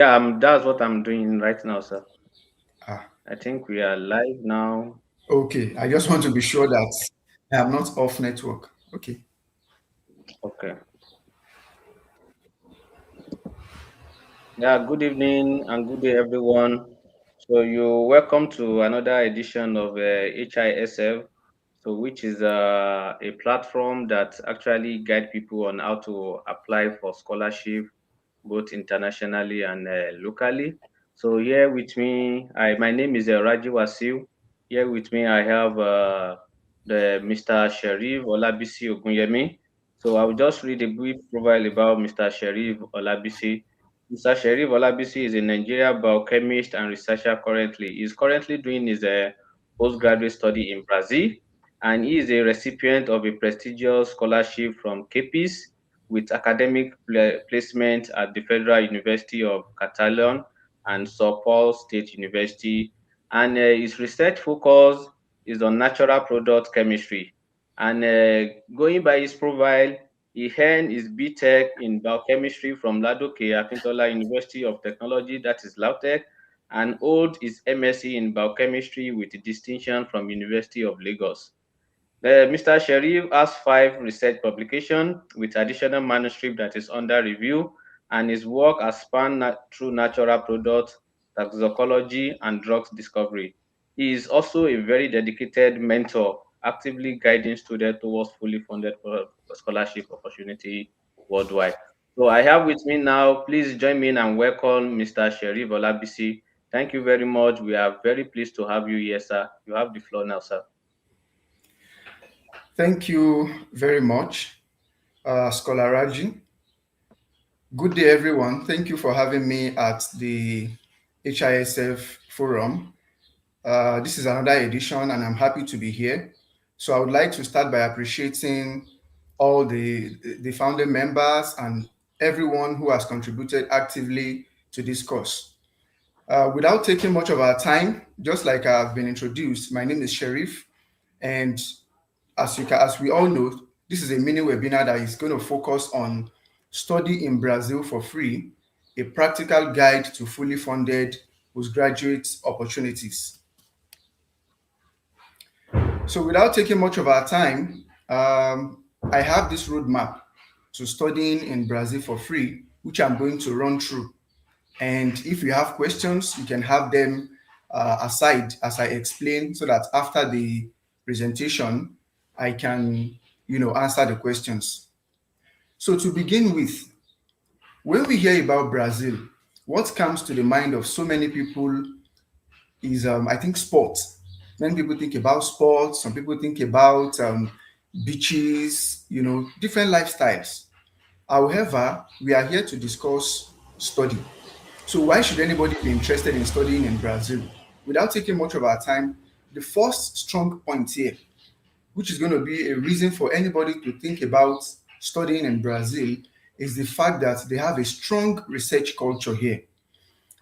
Yeah, that's what I'm doing right now, sir. Ah, I think we are live now. okay. I just want to be sure that I am not off network. Okay. Okay. Yeah, good evening and good day, everyone. So you're welcome to another edition of HISF, so which is a platform that actually guide people on how to apply for scholarship, both internationally and locally. So here with me, my name is Raji Wasil. Here with me, I have the Mr. Sherif Olabisi Ogunyemi. So I will just read a brief profile about Mr. Sherif Olabisi. Mr. Sherif Olabisi is a Nigerian biochemist and researcher currently. He is currently doing his postgraduate study in Brazil, and he is a recipient of a prestigious scholarship from CAPES with academic placement at the Federal University of Catalan and Sao Paulo State University. And his research focus is on natural product chemistry. And going by his profile, he earned his B.Tech in biochemistry from Ladoke, Akintola University of Technology, that is Lautech, and hold his M.Sc in biochemistry with distinction from University of Lagos. Mr. Sherif has 5 research publications with additional manuscript that is under review, and his work has spanned through natural products, toxicology, and drugs discovery. He is also a very dedicated mentor, actively guiding students towards fully funded scholarship opportunity worldwide. So I have with me now, please join me in and welcome Mr. Sherif Olabisi. Thank you very much. We are very pleased to have you here, sir. You have the floor now, sir. Thank you very much, Scholar Raji. Good day, everyone. Thank you for having me at the HISF forum. This is another edition, and I'm happy to be here. So I would like to start by appreciating all the founding members and everyone who has contributed actively to this course. Without taking much of our time, just like I've been introduced, my name is Sherif, and as we all know, this is a mini webinar that is going to focus on study in Brazil for free, a practical guide to fully funded postgraduate opportunities. So, without taking much of our time, I have this roadmap to studying in Brazil for free, which I'm going to run through. And if you have questions, you can have them aside as I explain, so that after the presentation, I can, answer the questions. So to begin with, when we hear about Brazil, what comes to the mind of so many people is, I think, sports. Many people think about sports. Some people think about beaches. Different lifestyles. However, we are here to discuss study. So why should anybody be interested in studying in Brazil? Without taking much of our time, the first strong point here, which is going to be a reason for anybody to think about studying in Brazil, is the fact that they have a strong research culture here.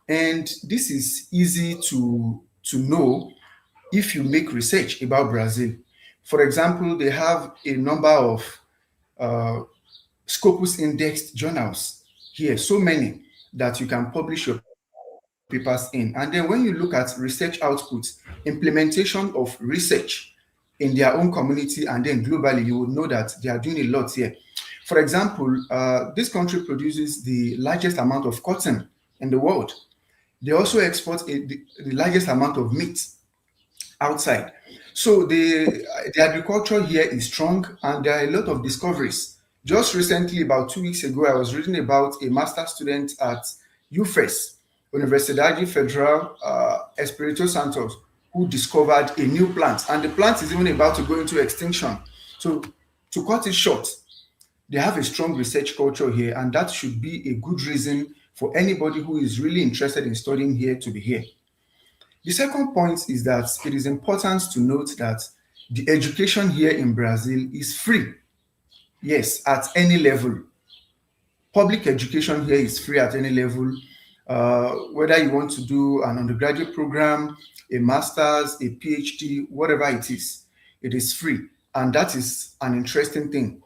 And this is easy to know if you make research about Brazil. For example, they have a number of uh, Scopus indexed journals here, so many that you can publish your papers in. And then when you look at research outputs, implementation of research in their own community and then globally, you will know that they are doing a lot here. For example, this country produces the largest amount of cotton in the world. They also export the largest amount of meat outside. So the agriculture here is strong, and there are a lot of discoveries. Just recently, about 2 weeks ago, I was reading about a master student at UFES, Universidade Federal Espírito Santo, who discovered a new plant, and the plant is even about to go into extinction. So, to cut it short, they have a strong research culture here, and that should be a good reason for anybody who is really interested in studying here to be here. The second point is that it is important to note that the education here in Brazil is free. Yes, at any level. Public education here is free at any level. Whether you want to do an undergraduate program, a master's, a PhD, whatever it is free. And that is an interesting thing.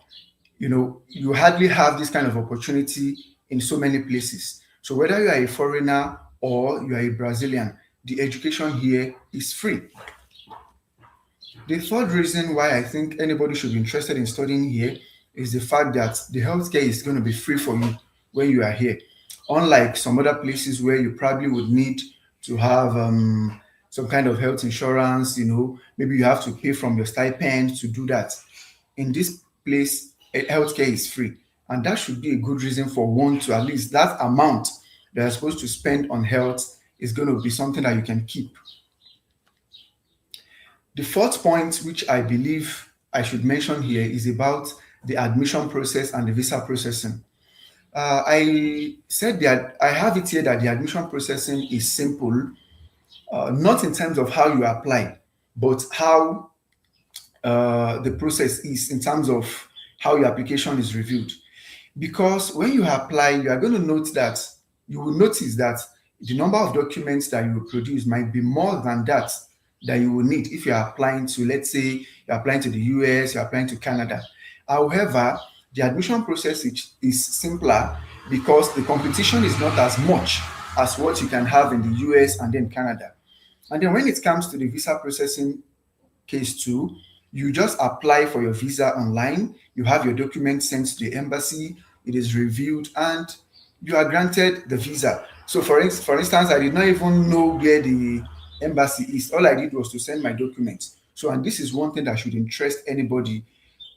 You hardly have this kind of opportunity in so many places. So whether you are a foreigner or you are a Brazilian, the education here is free. The third reason why I think anybody should be interested in studying here is the fact that the healthcare is going to be free for you when you are here. Unlike some other places where you probably would need to have some kind of health insurance, maybe you have to pay from your stipend to do that. In this place, healthcare is free. And that should be a good reason for one to at least that amount that you're supposed to spend on health is going to be something that you can keep. The fourth point, which I believe I should mention here, is about the admission process and the visa processing. I said that I have it here that the admission processing is simple, not in terms of how you apply, but how the process is in terms of how your application is reviewed. Because when you apply, you will notice that the number of documents that you will produce might be more than that you will need if you are applying to, let's say, you're applying to the US, you're applying to Canada. However, the admission process is simpler because the competition is not as much as what you can have in the US and then Canada. And then when it comes to the visa processing case too, you just apply for your visa online, you have your documents sent to the embassy, it is reviewed, and you are granted the visa. So for instance, I did not even know where the embassy is. All I did was to send my documents. So, and this is one thing that should interest anybody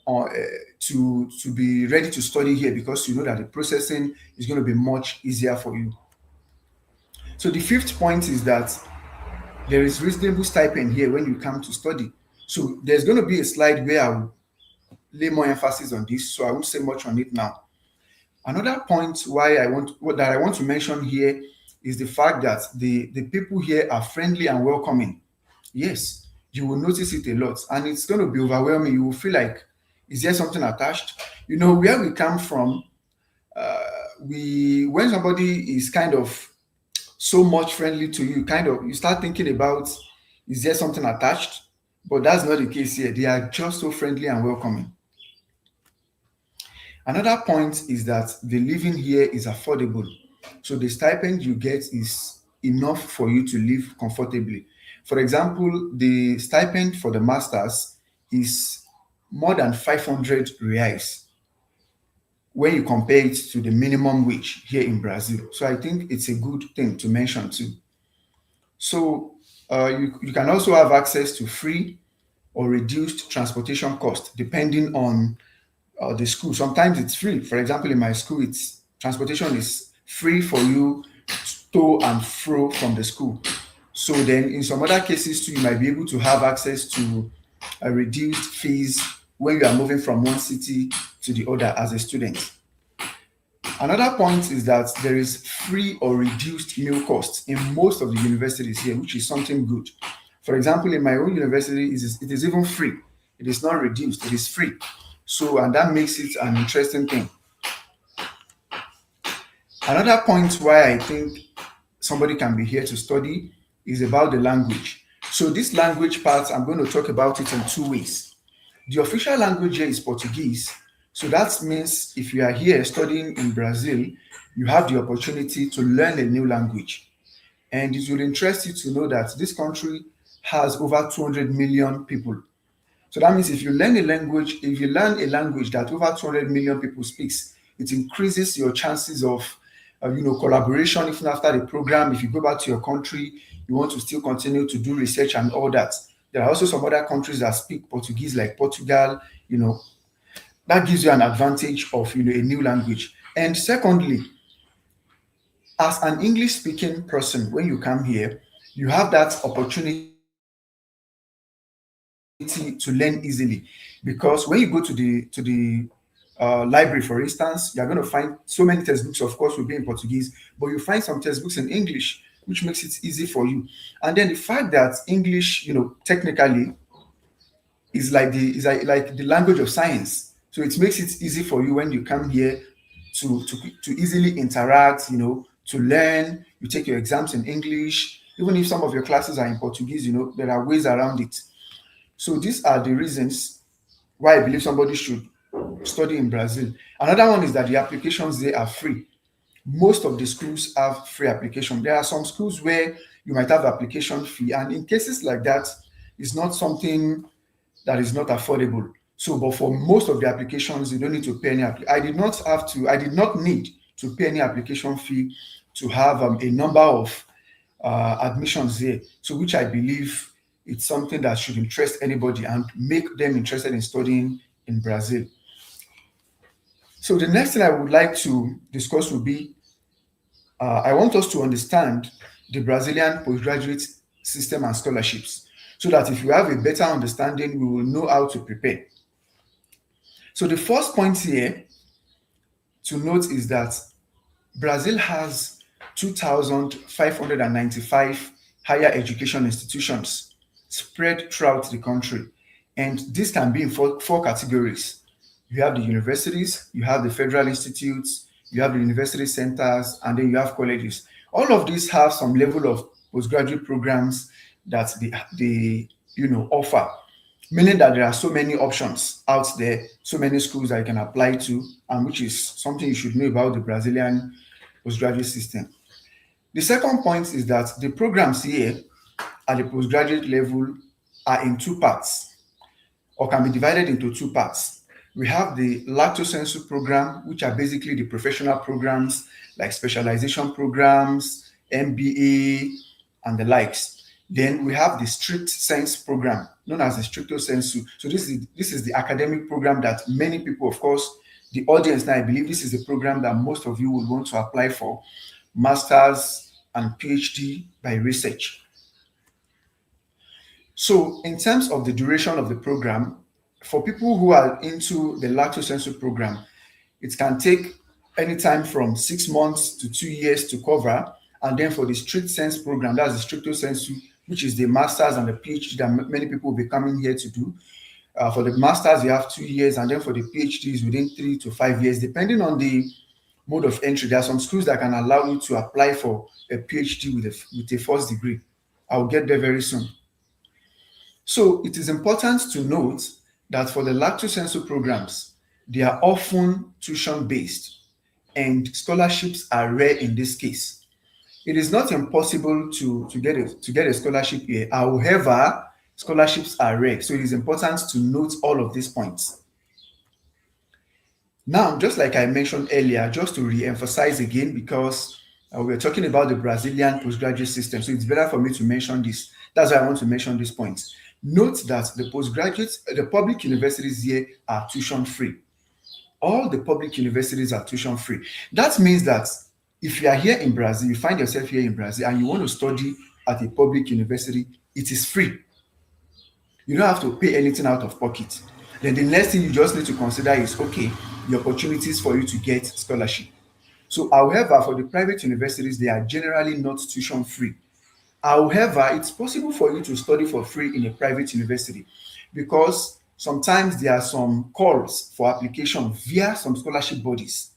to be ready to study here, because you know that the processing is going to be much easier for you. So the fifth point is that there is reasonable stipend here when you come to study. So there's going to be a slide where I'll lay more emphasis on this, so I won't say much on it now. Another point I want to mention here is the fact that the people here are friendly and welcoming. Yes, you will notice it a lot, and it's going to be overwhelming. You will feel like, is there something attached? Where we come from, when somebody is kind of so much friendly to you, you start thinking about, is there something attached? But that's not the case here. They are just so friendly and welcoming. Another point is that the living here is affordable. So the stipend you get is enough for you to live comfortably. For example, the stipend for the masters is more than 500 reais when you compare it to the minimum wage here in Brazil. So I think it's a good thing to mention too. So you can also have access to free or reduced transportation costs depending on the school. Sometimes it's free. For example, in my school, transportation is free for you to and fro from the school. So then in some other cases too, you might be able to have access to a reduced fees when you are moving from one city to the other as a student. Another point is that there is free or reduced meal costs in most of the universities here, which is something good. For example, in my own university, it is even free. It is not reduced, it is free. So, and that makes it an interesting thing. Another point why I think somebody can be here to study is about the language. So this language part, I'm going to talk about it in two ways. The official language here is Portuguese. So that means if you are here studying in Brazil, you have the opportunity to learn a new language. And it will interest you to know that this country has over 200 million people. So that means if you learn a language that over 200 million people speaks, it increases your chances of collaboration even after the program. If you go back to your country, you want to still continue to do research and all that. There are also some other countries that speak Portuguese, like Portugal. That gives you an advantage of a new language. And secondly, as an English speaking person, when you come here, you have that opportunity to learn easily, because when you go to the library, for instance, you're going to find so many textbooks, of course, will be in Portuguese, but you find some textbooks in English, which makes it easy for you. And then the fact that English, technically is like the language of science. So it makes it easy for you when you come here to easily interact, to learn. You take your exams in English. Even if some of your classes are in Portuguese, there are ways around it. So these are the reasons why I believe somebody should study in Brazil. Another one is that the applications there are free. most of the schools have free application. There are some schools where you might have application fee, and in cases like that, it's not something that is not affordable. So, but for most of the applications, you don't need to pay any. I did not need to pay any application fee to have a number of admissions here. So, which I believe it's something that should interest anybody and make them interested in studying in Brazil. So, the next thing I would like to discuss will be I want us to understand the Brazilian postgraduate system and scholarships so that if you have a better understanding, we will know how to prepare. So the first point here to note is that Brazil has 2,595 higher education institutions spread throughout the country. And this can be in four categories. You have the universities, you have the federal institutes, you have the university centers, and then you have colleges. All of these have some level of postgraduate programs that they offer, meaning that there are so many options out there, so many schools that you can apply to, and which is something you should know about the Brazilian postgraduate system. The second point is that the programs here at the postgraduate level are in two parts, or can be divided into two parts. We have the lato sensu program, which are basically the professional programs like specialization programs, MBA, and the likes. Then we have the strict sense program, known as the stricto sensu. So this is the academic program that many people, of course, the audience now, I believe this is the program that most of you would want to apply for, master's and PhD by research. So in terms of the duration of the program, for people who are into the lato sensu program, it can take anytime from 6 months to 2 years to cover. And then for the strict sense program, that's the stricto sensu, which is the master's and the PhD that many people will be coming here to do. For the master's, you have 2 years, and then for the PhDs within 3 to 5 years, depending on the mode of entry. There are some schools that can allow you to apply for a PhD with a first degree. I'll get there very soon. So it is important to note that for the lato sensu programs, they are often tuition-based, and scholarships are rare in this case. It is not impossible to get a scholarship here. However, scholarships are rare, so it is important to note all of these points. Now, just like I mentioned earlier, just to re-emphasize again, because we're talking about the Brazilian postgraduate system, so it's better for me to mention this. That's why I want to mention these points. Note that the public universities here are tuition-free. All the public universities are tuition-free. That means that if you are here in Brazil, you find yourself here in Brazil, and you want to study at a public university, it is free. You don't have to pay anything out of pocket. Then the next thing you just need to consider is, okay, the opportunities for you to get scholarship. So, however, for the private universities, they are generally not tuition-free. However, it's possible for you to study for free in a private university because sometimes there are some calls for application via some scholarship bodies.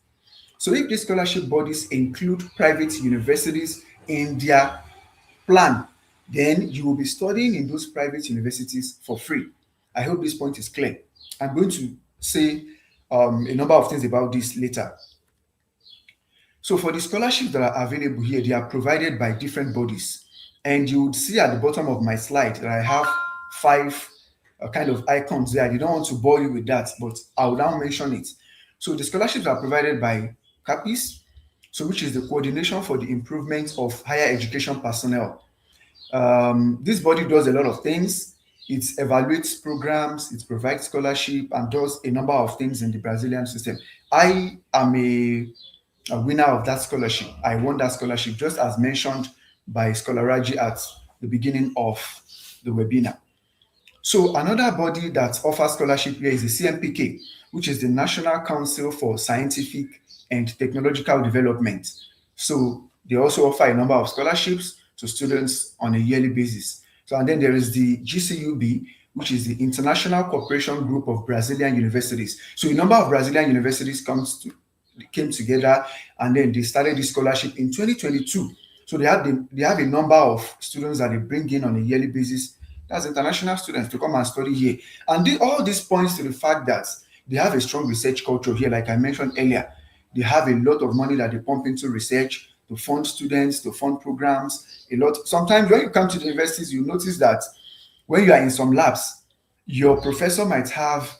So if these scholarship bodies include private universities in their plan, then you will be studying in those private universities for free. I hope this point is clear. I'm going to say a number of things about this later. So for the scholarships that are available here, they are provided by different bodies. And you would see at the bottom of my slide that I have 5 kind of icons there. I don't want to bore you with that, but I will now mention it. So the scholarships are provided by CAPIS, so which is the Coordination for the Improvement of Higher Education Personnel. This body does a lot of things. It evaluates programs, it provides scholarship, and does a number of things in the Brazilian system. I am a winner of that scholarship. I won that scholarship just as mentioned by Scholaraji at the beginning of the webinar. So another body that offers scholarship here is the CMPK, which is the National Council for Scientific and Technological Development. So they also offer a number of scholarships to students on a yearly basis. So, and then there is the GCUB, which is the International Cooperation Group of Brazilian Universities. So a number of Brazilian universities came together, and then they started this scholarship in 2022. So they have a number of students that they bring in on a yearly basis. That's international students to come and study here. And all this points to the fact that they have a strong research culture here, like I mentioned earlier. They have a lot of money that they pump into research to fund students, to fund programs. A lot. Sometimes when you come to the universities, you notice that when you are in some labs, your professor might have,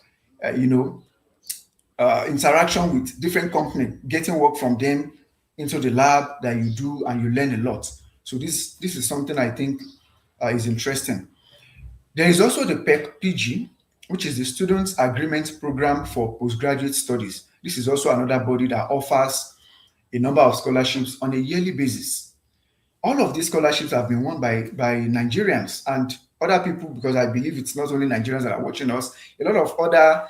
interaction with different companies, getting work from them into the lab that you do, and you learn a lot. So this is something I think is interesting. There is also the PEC-PG, which is the Students Agreement Program for Postgraduate Studies. This is also another body that offers a number of scholarships on a yearly basis. All of these scholarships have been won by Nigerians and other people, because I believe it's not only Nigerians that are watching us. A lot of other,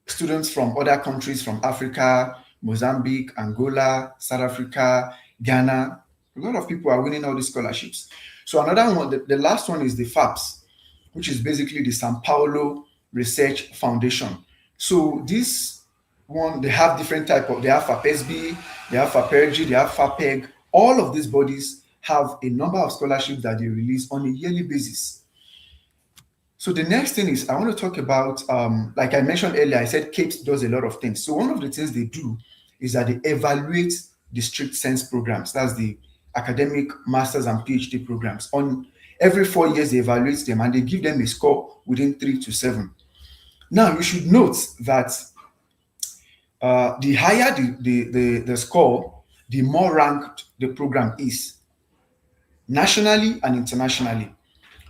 students from other countries, from Africa, Mozambique, Angola, South Africa, Ghana. A lot of people are winning all these scholarships. So another one, the last one is the FAPS, which is basically the Sao Paulo Research Foundation. So this one, they have different type of, they have FAPESB, they have FAPERG, they have FAPEG. All of these bodies have a number of scholarships that they release on a yearly basis. So the next thing is I want to talk about, like I mentioned earlier, I said CAPES does a lot of things. So one of the things they do is that they evaluate the strict sense programs. That's the academic masters and PhD programs. On every 4 years, they evaluate them and they give them a score within 3 to 7. Now, you should note that the higher the score, the more ranked the program is, nationally and internationally.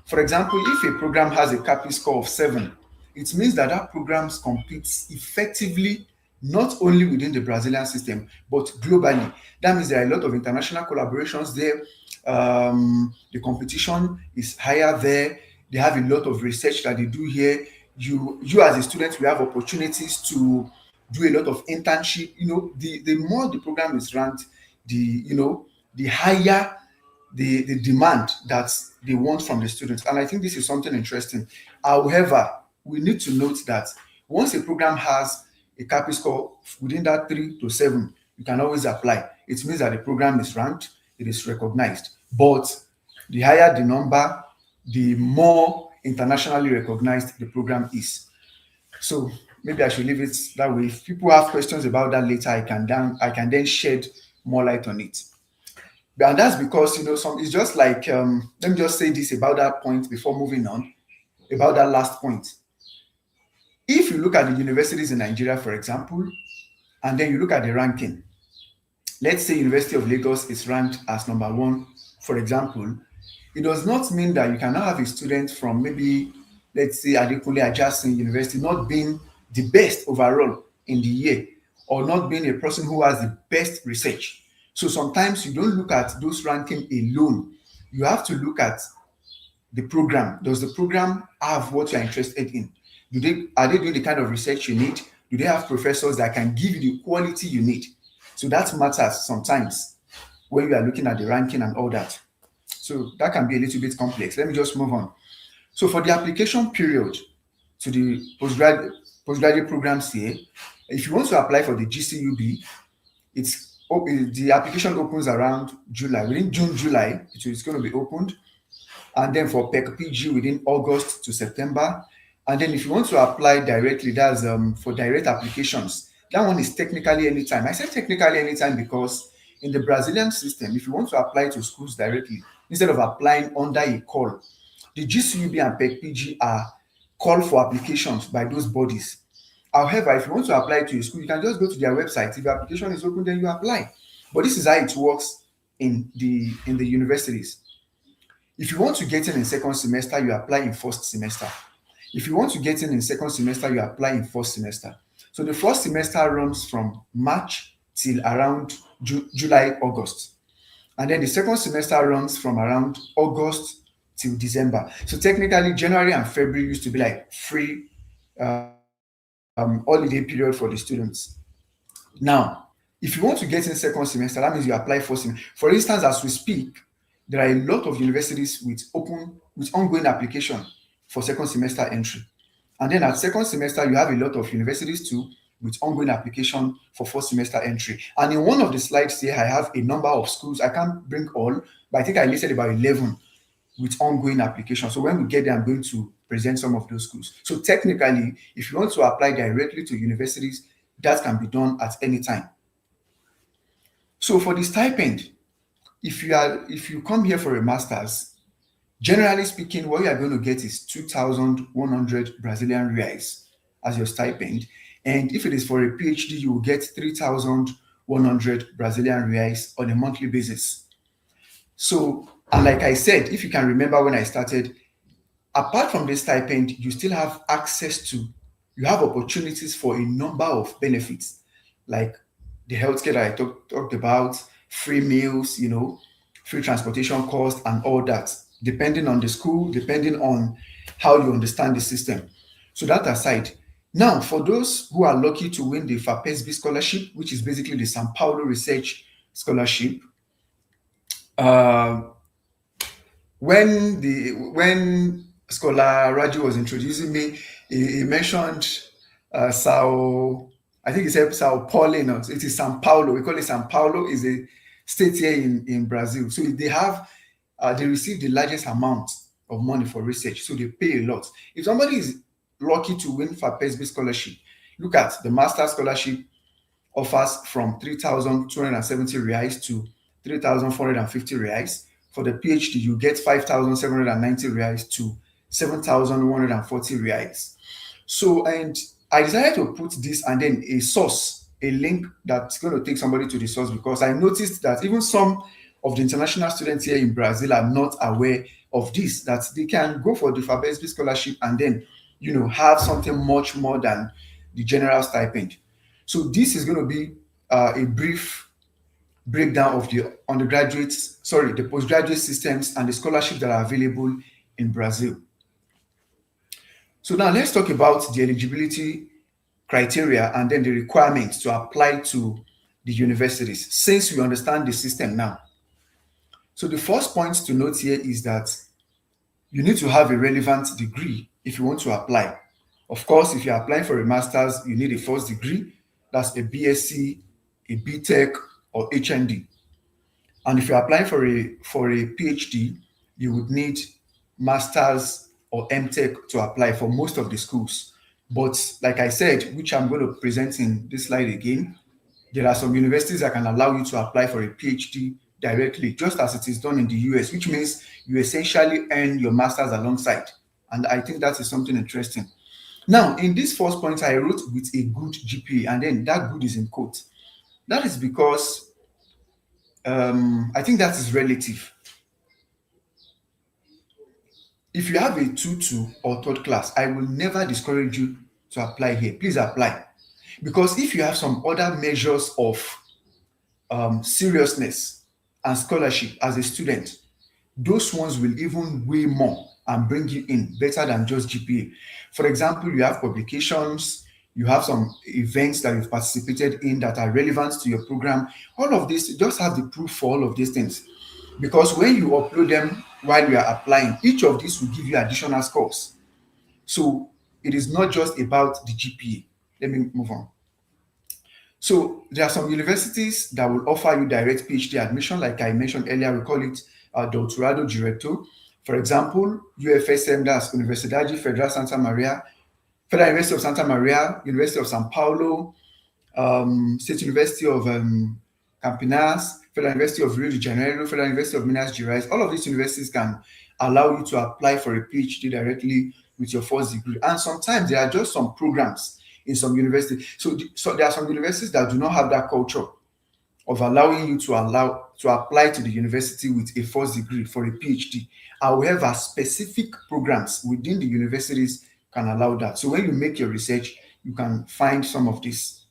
For example, if a program has a CAPI score of 7, it means that that program competes effectively not only within the Brazilian system, but globally. That means there are a lot of international collaborations there. The competition is higher there. They have a lot of research that they do here. You as a student will have opportunities to do a lot of internship. The more the program is ranked, the higher the demand that they want from the students. And I think this is something interesting. However, we need to note that once a program has a CAPI score within that 3 to 7, you can always apply. It means that the program is ranked, it is recognized. But the higher the number, the more internationally recognized the program is. So maybe I should leave it that way. If people have questions about that later, I can then shed more light on it. And that's because, it's just like, let me just say this about that point before moving on, about that last point. If you look at the universities in Nigeria, for example, and then you look at the ranking, let's say University of Lagos is ranked as number 1, for example, it does not mean that you cannot have a student from maybe, let's say, Adekunle Ajasin University not being the best overall in the year, or not being a person who has the best research. So sometimes you don't look at those rankings alone. You have to look at the program. Does the program have what you're interested in? Are they doing the kind of research you need? Do they have professors that can give you the quality you need? So that matters sometimes when you are looking at the ranking and all that. So that can be a little bit complex. Let me just move on. So for the application period to the postgraduate programs here, if you want to apply for the GCUB, the application opens around July. Within June, July, it's going to be opened. And then for PEC-PG within August to September. And then if you want to apply directly, that's for direct applications. That one is technically anytime. I said technically anytime because in the Brazilian system, if you want to apply to schools directly, instead of applying under a call, the GCUB and PEC-PG are called for applications by those bodies. However, if you want to apply to a school, you can just go to their website. If your application is open, then you apply. But this is how it works in the universities. If you want to get in second semester, you apply in first semester. If you want to get in second semester, you apply in first semester. So the first semester runs from March till around July, August. And then the second semester runs from around August till December. So technically, January and February used to be like free holiday period for the students. Now, if you want to get in second semester, that means you apply first semester. For instance, as we speak, there are a lot of universities with ongoing application for second semester entry. And then at second semester, you have a lot of universities too with ongoing application for first semester entry. And in one of the slides here, I have a number of schools. I can't bring all, but I think I listed about 11 with ongoing application. So when we get there, I'm going to present some of those schools. So technically, if you want to apply directly to universities, that can be done at any time. So for the stipend, if you come here for a master's, generally speaking, what you are going to get is 2,100 Brazilian reais as your stipend. And if it is for a PhD, you will get 3,100 Brazilian reais on a monthly basis. So, and like I said, if you can remember when I started, apart from the stipend, you still have you have opportunities for a number of benefits, like the healthcare that I talked about, free meals, free transportation costs and all that, depending on the school, depending on how you understand the system. So that aside, now for those who are lucky to win the FAPESB scholarship, which is basically the Sao Paulo Research Scholarship, when Scholar Raji was introducing me, he mentioned I think he said Sao Paulo. No, it is Sao Paulo. We call it Sao Paulo. Is a state here in Brazil. So they receive the largest amount of money for research. So they pay a lot. If somebody is lucky to win FAPESB scholarship, look at the master scholarship offers from 3,270 reais to 3,450 reais. For the PhD, you get 5,790 reais to 7,140 reais. So, and I decided to put this and then a link that's going to take somebody to the source, because I noticed that even some of the international students here in Brazil are not aware of this, that they can go for the FAPESB scholarship and then, have something much more than the general stipend. So this is going to be a brief breakdown of the the postgraduate systems and the scholarships that are available in Brazil. So now let's talk about the eligibility criteria and then the requirements to apply to the universities, since we understand the system now. So the first point to note here is that you need to have a relevant degree if you want to apply. Of course, if you're applying for a master's, you need a first degree. That's a B.Sc, a B.Tech, or HND. And if you're applying for a PhD, you would need master's or M.Tech to apply for most of the schools. But like I said, which I'm going to present in this slide again, there are some universities that can allow you to apply for a PhD directly, just as it is done in the US, which means you essentially earn your master's alongside. And I think that is something interesting. Now, in this first point, I wrote with a good GPA, and then that good is in quotes. That is because I think that is relative. If you have a 2-2 or third class, I will never discourage you to apply here. Please apply. Because if you have some other measures of seriousness and scholarship as a student, those ones will even weigh more and bring you in better than just GPA. For example, you have publications, you have some events that you've participated in that are relevant to your program. All of this, just have the proof for all of these things. Because when you upload them while you are applying, each of these will give you additional scores. So it is not just about the GPA. Let me move on. So there are some universities that will offer you direct PhD admission, like I mentioned earlier. We call it Doutorado Direto. For example, UFSM, that's Universidade Federal Santa Maria, Federal University of Santa Maria, University of Sao Paulo, State University of Campinas, Federal University of Rio de Janeiro, Federal University of Minas Gerais. All of these universities can allow you to apply for a PhD directly with your first degree. And sometimes there are just some programs in some universities. So there are some universities that do not have that culture of allowing you to apply to the university with a first degree for a PhD. However, specific programs within the universities can allow that. So when you make your research, you can find some of this.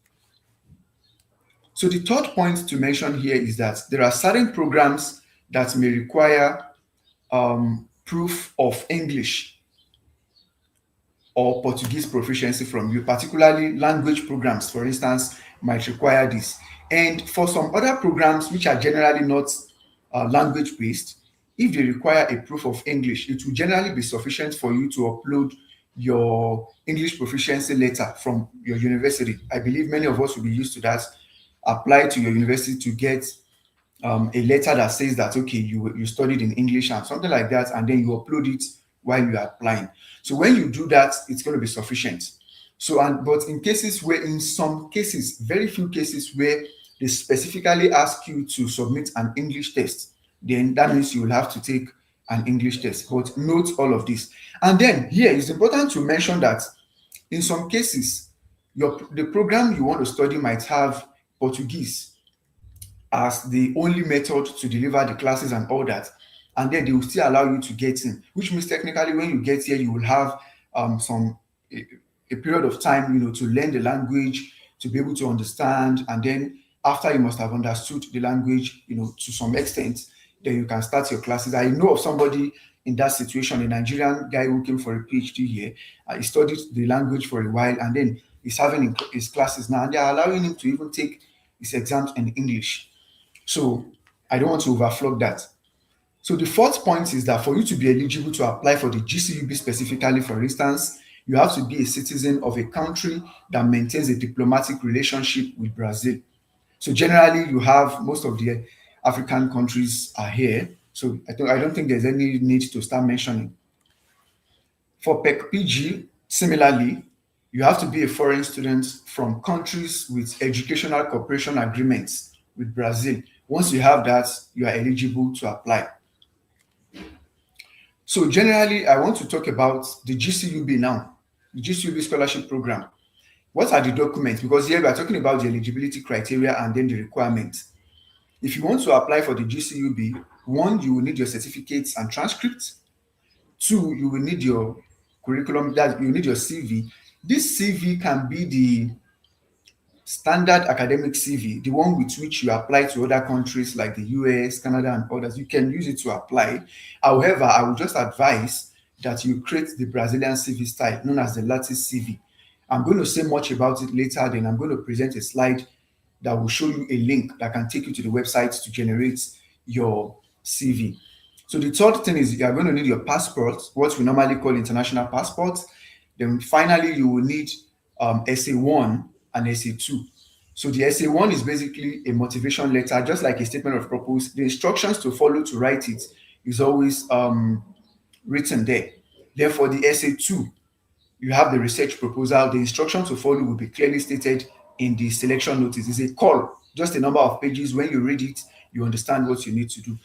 So the third point to mention here is that there are certain programs that may require proof of English or Portuguese proficiency from you, particularly language programs, for instance, might require this. And for some other programs which are generally not language-based, if they require a proof of English, it will generally be sufficient for you to upload your English proficiency letter from your university. I believe many of us will be used to that. Apply to your university to get a letter that says that, okay, you studied in English and something like that, and then you upload it while you are applying. So when you do that, it's going to be sufficient. So, but in some cases, very few cases where they specifically ask you to submit an English test, then that means you will have to take an English test. But note all of this. And then here it's important to mention that in some cases, the program you want to study might have Portuguese as the only method to deliver the classes and all that. And then they will still allow you to get in, which means technically when you get here, you will have some a period of time, to learn the language, to be able to understand, and then after you must have understood the language, to some extent, then you can start your classes. I know of somebody in that situation, a Nigerian guy who came for a PhD here. He studied the language for a while, and then he's having his classes now, and they're allowing him to even take his exams in English. So I don't want to overflog that. So the fourth point is that for you to be eligible to apply for the GCUB specifically, for instance, you have to be a citizen of a country that maintains a diplomatic relationship with Brazil. So generally, you have most of the African countries are here. So I don't think there's any need to start mentioning. For PEC-PG, similarly, you have to be a foreign student from countries with educational cooperation agreements with Brazil. Once you have that, you are eligible to apply. So generally, I want to talk about the GCUB now, the GCUB scholarship program. What are the documents? Because here we are talking about the eligibility criteria and then the requirements. If you want to apply for the GCUB, one, you will need your certificates and transcripts. Two, you will need your curriculum, that you need your CV. This CV can be the standard academic CV, the one with which you apply to other countries like the US, Canada, and others. You can use it to apply. However, I would just advise that you create the Brazilian CV style known as the lattice CV. I'm going to say much about it later, then I'm going to present a slide that will show you a link that can take you to the website to generate your CV. So the third thing is you are going to need your passport, what we normally call international passport. Then finally, you will need SA1 and SA2. So the SA1 is basically a motivation letter, just like a statement of purpose. The instructions to follow to write it is always written there. Therefore, the SA2, you have the research proposal. The instructions to follow will be clearly stated in the selection notice. It's a call, just a number of pages. When you read it, you understand what you need to do.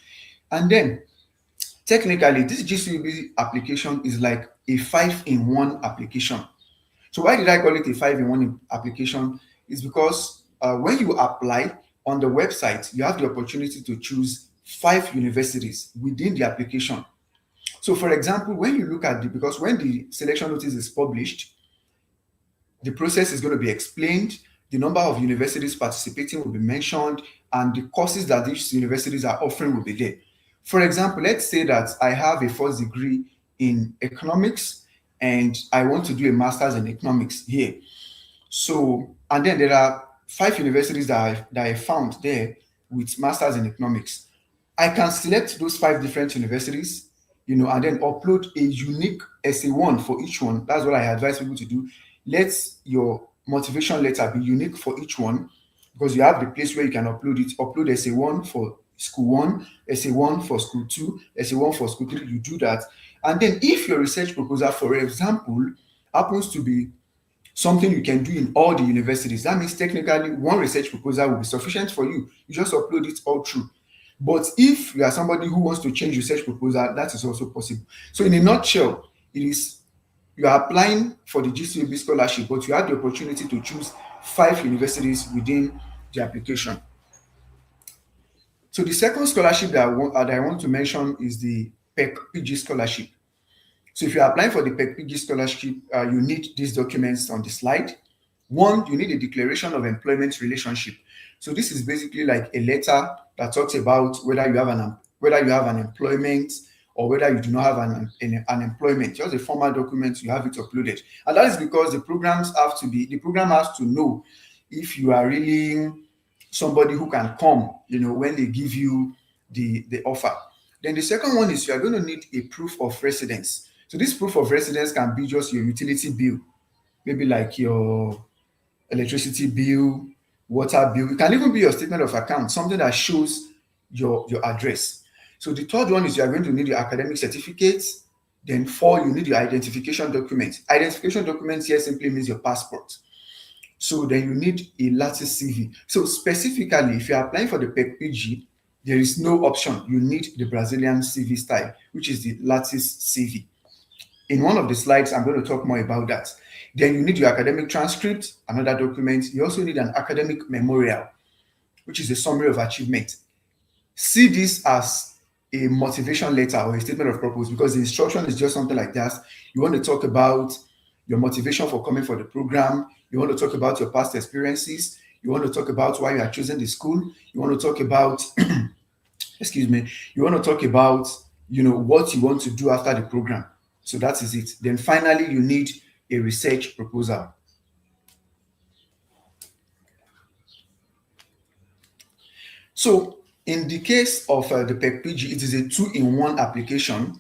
And then, technically, this GCUB application is like a 5-in-1 application. So why did I call it a 5-in-1 application? It's because when you apply on the website, you have the opportunity to choose 5 universities within the application. So for example, when you look at because when the selection notice is published, the process is going to be explained, the number of universities participating will be mentioned, and the courses that these universities are offering will be there. For example, let's say that I have a first degree in economics and I want to do a master's in economics here. So, and then there are 5 universities that I found there with masters in economics. I can select those 5 different universities, and then upload a unique SA1 for each one. That's what I advise people to do. Let your motivation letter be unique for each one, because you have the place where you can upload it. Upload SA1 for school 1, SA1 for school 2, SA1 for school 3. You do that. And then if your research proposal, for example, happens to be something you can do in all the universities, that means technically one research proposal will be sufficient for you. You just upload it all through. But if you are somebody who wants to change research proposal, that is also possible. So in a nutshell, you are applying for the GCUB scholarship, but you have the opportunity to choose 5 universities within the application. So the second scholarship that I want to mention is the PEC-PG scholarship. So if you're applying for the PEC-PG scholarship, you need these documents on the slide. One, you need a declaration of employment relationship. So this is basically like a letter that talks about whether you have an employment or whether you do not have an employment. Just a formal document, you have it uploaded. And that is because the program has to know if you are really somebody who can come, when they give you the offer. Then the second one is you are going to need a proof of residence. So this proof of residence can be just your utility bill, maybe like your electricity bill, water bill. It can even be your statement of account, something that shows your address. So the third one is you are going to need your academic certificates. Then 4, you need your identification documents. Identification documents here simply means your passport. So then you need a lattice CV. So specifically, if you're applying for the PEC-PG, there is no option. You need the Brazilian CV style, which is the lattice CV. In one of the slides, I'm going to talk more about that. Then you need your academic transcript, another document. You also need an academic memorial, which is a summary of achievement. See this as a motivation letter or a statement of purpose, because the instruction is just something like that. You want to talk about your motivation for coming for the program. You want to talk about your past experiences. You want to talk about why you are choosing the school. You want to talk about, excuse me, you want to talk about, what you want to do after the program. So that is it. Then finally, you need a research proposal. So in the case of the PEC-PG, it is a 2-in-1 application.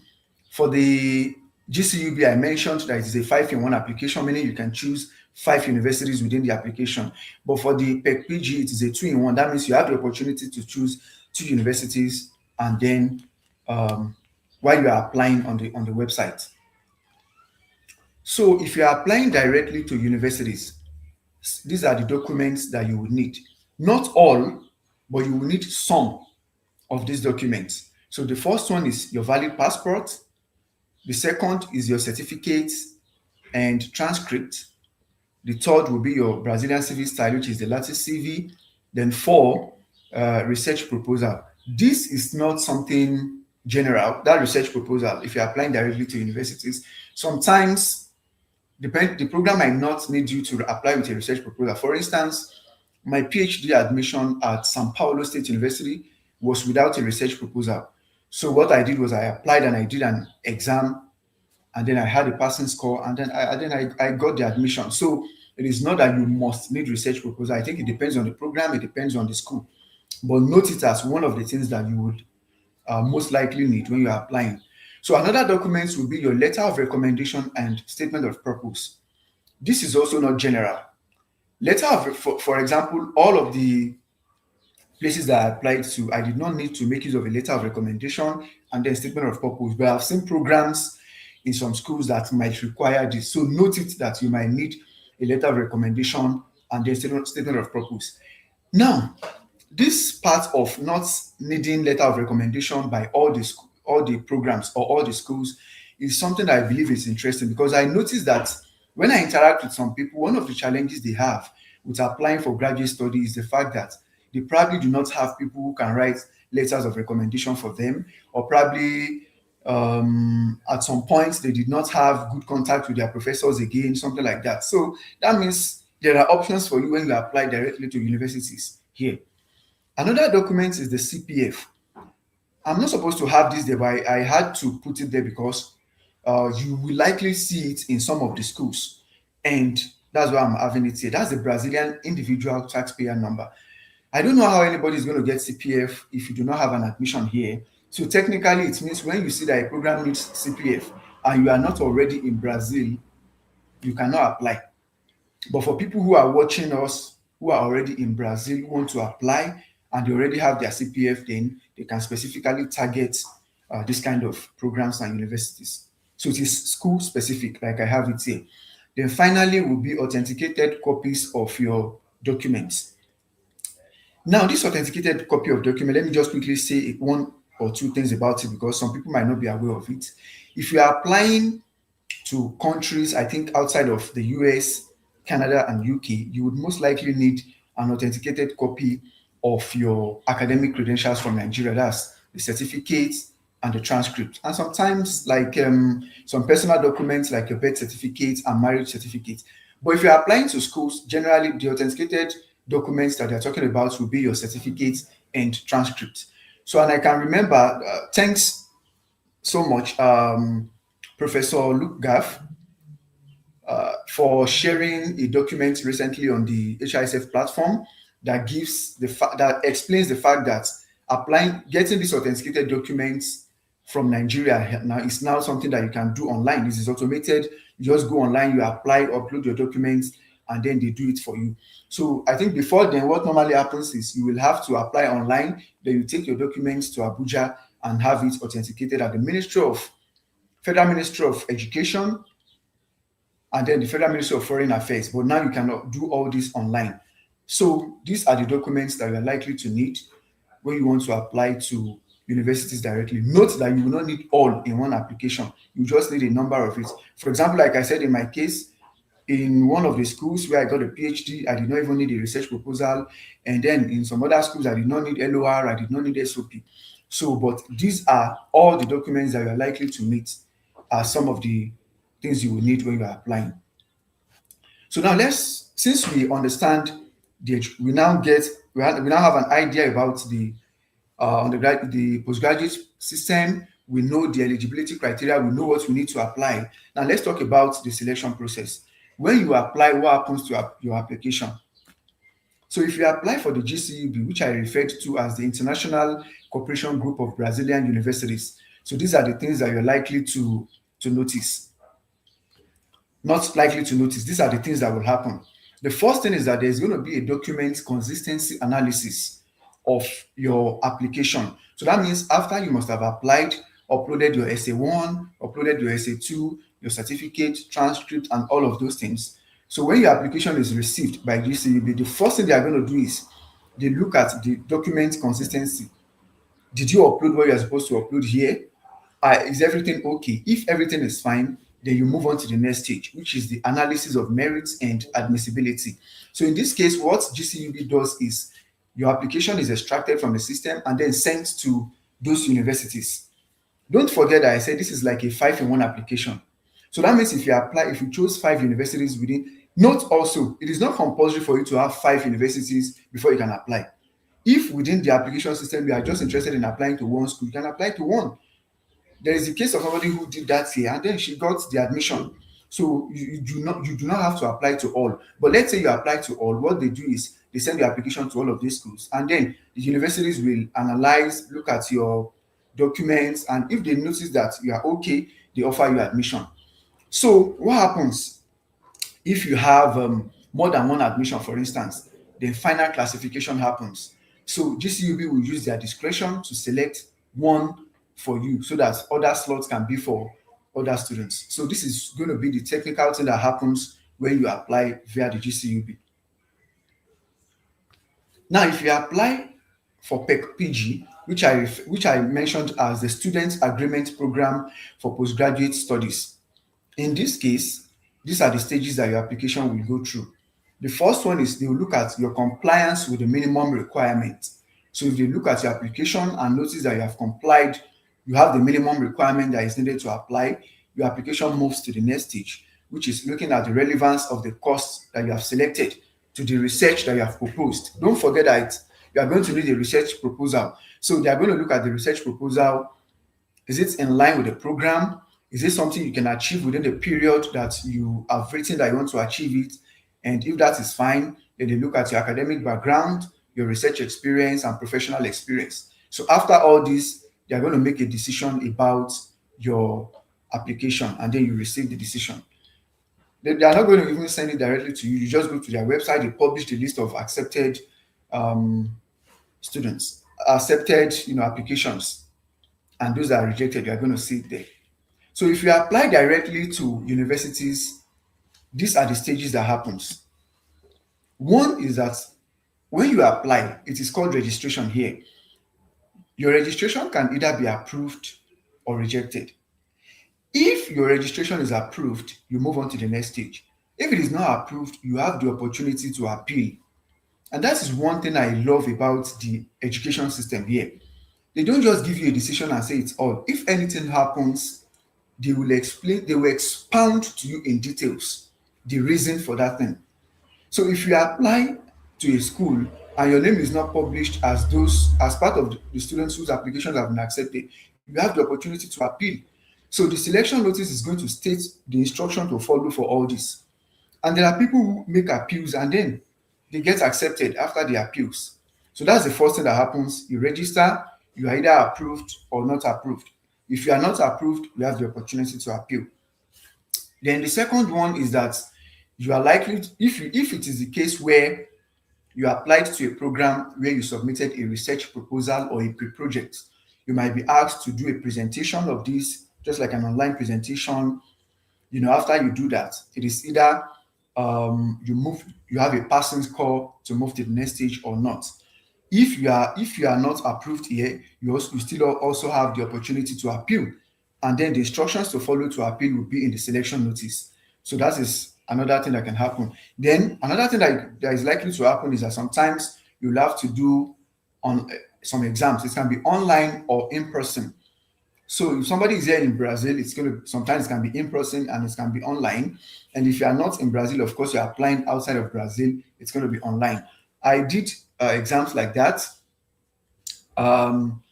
For the GCUB, I mentioned that it is a 5-in-1 application, meaning you can choose 5 universities within the application. But for the PEC-PG, it is a 2-in-1. That means you have the opportunity to choose 2 universities, and then while you are applying on the website. So if you are applying directly to universities, these are the documents that you will need. Not all, but you will need some of these documents. So the first one is your valid passport. The second is your certificate and transcript. The third will be your Brazilian CV style, which is the lattice CV. Then 4, research proposal. This is not something general. That research proposal, if you're applying directly to universities, sometimes the program might not need you to apply with a research proposal. For instance, my PhD admission at São Paulo State University was without a research proposal. So what I did was I applied and I did an exam, and then I had a passing score, and then I got the admission. So it is not that you must need research proposal. I think it depends on the program, it depends on the school. But note it as one of the things that you would most likely need when you are applying. So another document will be your letter of recommendation and statement of purpose. This is also not general. For example, all of the places that I applied to, I did not need to make use of a letter of recommendation and then statement of purpose, but I've seen programs in some schools that might require this. So note it that you might need a letter of recommendation and then statement of purpose. Now, this part of not needing letter of recommendation by all the programs or all the schools is something that I believe is interesting, because I noticed that when I interact with some people, one of the challenges they have with applying for graduate studies is the fact that they probably do not have people who can write letters of recommendation for them, or probably at some point they did not have good contact with their professors again, something like that. So that means there are options for you when you apply directly to universities here. Another document is the CPF. I'm not supposed to have this there, but I had to put it there because you will likely see it in some of the schools, and that's why I'm having it here. That's the Brazilian individual taxpayer number. I don't know how anybody is going to get CPF if you do not have an admission here. So technically, it means when you see that a program needs CPF and you are not already in Brazil, you cannot apply. But for people who are watching us, who are already in Brazil, who want to apply and they already have their CPF, then they can specifically target this kind of programs and universities. So it is school specific, like I have it here. Then finally will be authenticated copies of your documents. Now, this authenticated copy of document, let me just quickly say one or two things about it, because some people might not be aware of it. If you are applying to countries, I think outside of the US, Canada, and UK, you would most likely need an authenticated copy of your academic credentials from Nigeria. That's the certificates and the transcript. And sometimes like some personal documents like your birth certificate and marriage certificate. But if you're applying to schools, generally the authenticated documents that they're talking about will be your certificates and transcripts. So, and I can remember, thanks so much, Professor Luke Gaff, for sharing a document recently on the HISF platform that gives that explains the fact that getting these authenticated documents from Nigeria now is now something that you can do online. This is automated. You just go online, you apply, upload your documents, and then they do it for you. So I think before then, what normally happens is you will have to apply online, then you take your documents to Abuja and have it authenticated at the Ministry of Federal Ministry of Education, and then the Federal Ministry of Foreign Affairs. But now you cannot do all this online. So these are the documents that you are likely to need when you want to apply to universities directly. Note that you will not need all in one application. You just need a number of it. For example, like I said in my case, in one of the schools where I got a PhD, I did not even need a research proposal. And then in some other schools, I did not need LOR, I did not need SOP. So, but these are all the documents that you are likely to meet as some of the things you will need when you are applying. So now since we understand we now have an idea about the the postgraduate system. We know the eligibility criteria. We know what we need to apply. Now let's talk about the selection process. When you apply, what happens to your application? So if you apply for the GCUB, which I referred to as the International Cooperation Group of Brazilian Universities, so these are the things that you're likely to notice. Not likely to notice. These are the things that will happen. The first thing is that there's going to be a document consistency analysis of your application. So that means after you must have applied, uploaded your SA1, uploaded your SA2, your certificate, transcript, and all of those things. So when your application is received by GCUB, the first thing they are going to do is they look at the document consistency. Did you upload what you're supposed to upload here? Is everything okay? If everything is fine, then you move on to the next stage, which is the analysis of merits and admissibility. So in this case, what GCUB does is your application is extracted from the system and then sent to those universities. Don't forget that I said this is like a 5-in-1 application. So that means if you chose 5 universities within, note also, it is not compulsory for you to have 5 universities before you can apply. If within the application system you are just interested in applying to one school, you can apply to one. There is a case of somebody who did that here and then she got the admission. So you do not have to apply to all. But let's say you apply to all. What they do is they send your application to all of these schools, and then the universities will analyze, look at your documents, and if they notice that you are okay, they offer you admission. So what happens if you have more than one admission, for instance? The final classification happens. So GCUB will use their discretion to select one for you so that other slots can be for other students. So this is going to be the technical thing that happens when you apply via the GCUB. Now, if you apply for PG, which I mentioned as the Student Agreement Program for Postgraduate Studies, in this case, these are the stages that your application will go through. The first one is they will look at your compliance with the minimum requirement. So if they look at your application and notice that you have complied, you have the minimum requirement that is needed to apply, your application moves to the next stage, which is looking at the relevance of the course that you have selected to the research that you have proposed. Don't forget that you are going to need a research proposal. So they are going to look at the research proposal. Is it in line with the program? Is it something you can achieve within the period that you have written that you want to achieve it? And if that is fine, then they look at your academic background, your research experience, and professional experience. So after all this, they are going to make a decision about your application, and then you receive the decision. They are not going to even send it directly to you. You just go to their website, they publish the list of accepted students, accepted applications, and those that are rejected, you are going to see it there. So if you apply directly to universities, these are the stages that happens. One is that when you apply, it is called registration here. Your registration can either be approved or rejected. If your registration is approved, you move on to the next stage. If it is not approved, you have the opportunity to appeal. And that is one thing I love about the education system here. They don't just give you a decision and say it's all. If anything happens, they will expound to you in details the reason for that thing. So if you apply to a school and your name is not published as part of the students whose applications have been accepted, you have the opportunity to appeal. So the selection notice is going to state the instruction to follow for all this. And there are people who make appeals and then they get accepted after the appeals. So that's the first thing that happens. You register, you are either approved or not approved. If you are not approved, you have the opportunity to appeal. Then the second one is that you are likely, if it is the case where you applied to a program where you submitted a research proposal or a pre-project, you might be asked to do a presentation of this just like an online presentation. After you do that, it is either you have a passing score to move to the next stage or not. If you are not approved here, you still also have the opportunity to appeal, and then the instructions to follow to appeal will be in the selection notice. So that is another thing that can happen. Then another thing that is likely to happen is that sometimes you'll have to do on some exams. It can be online or in person. So if somebody is here in Brazil, it's going to sometimes it can be in person and it can be online. And if you are not in Brazil, of course, you're applying outside of Brazil, it's going to be online. I did exams like that. Um,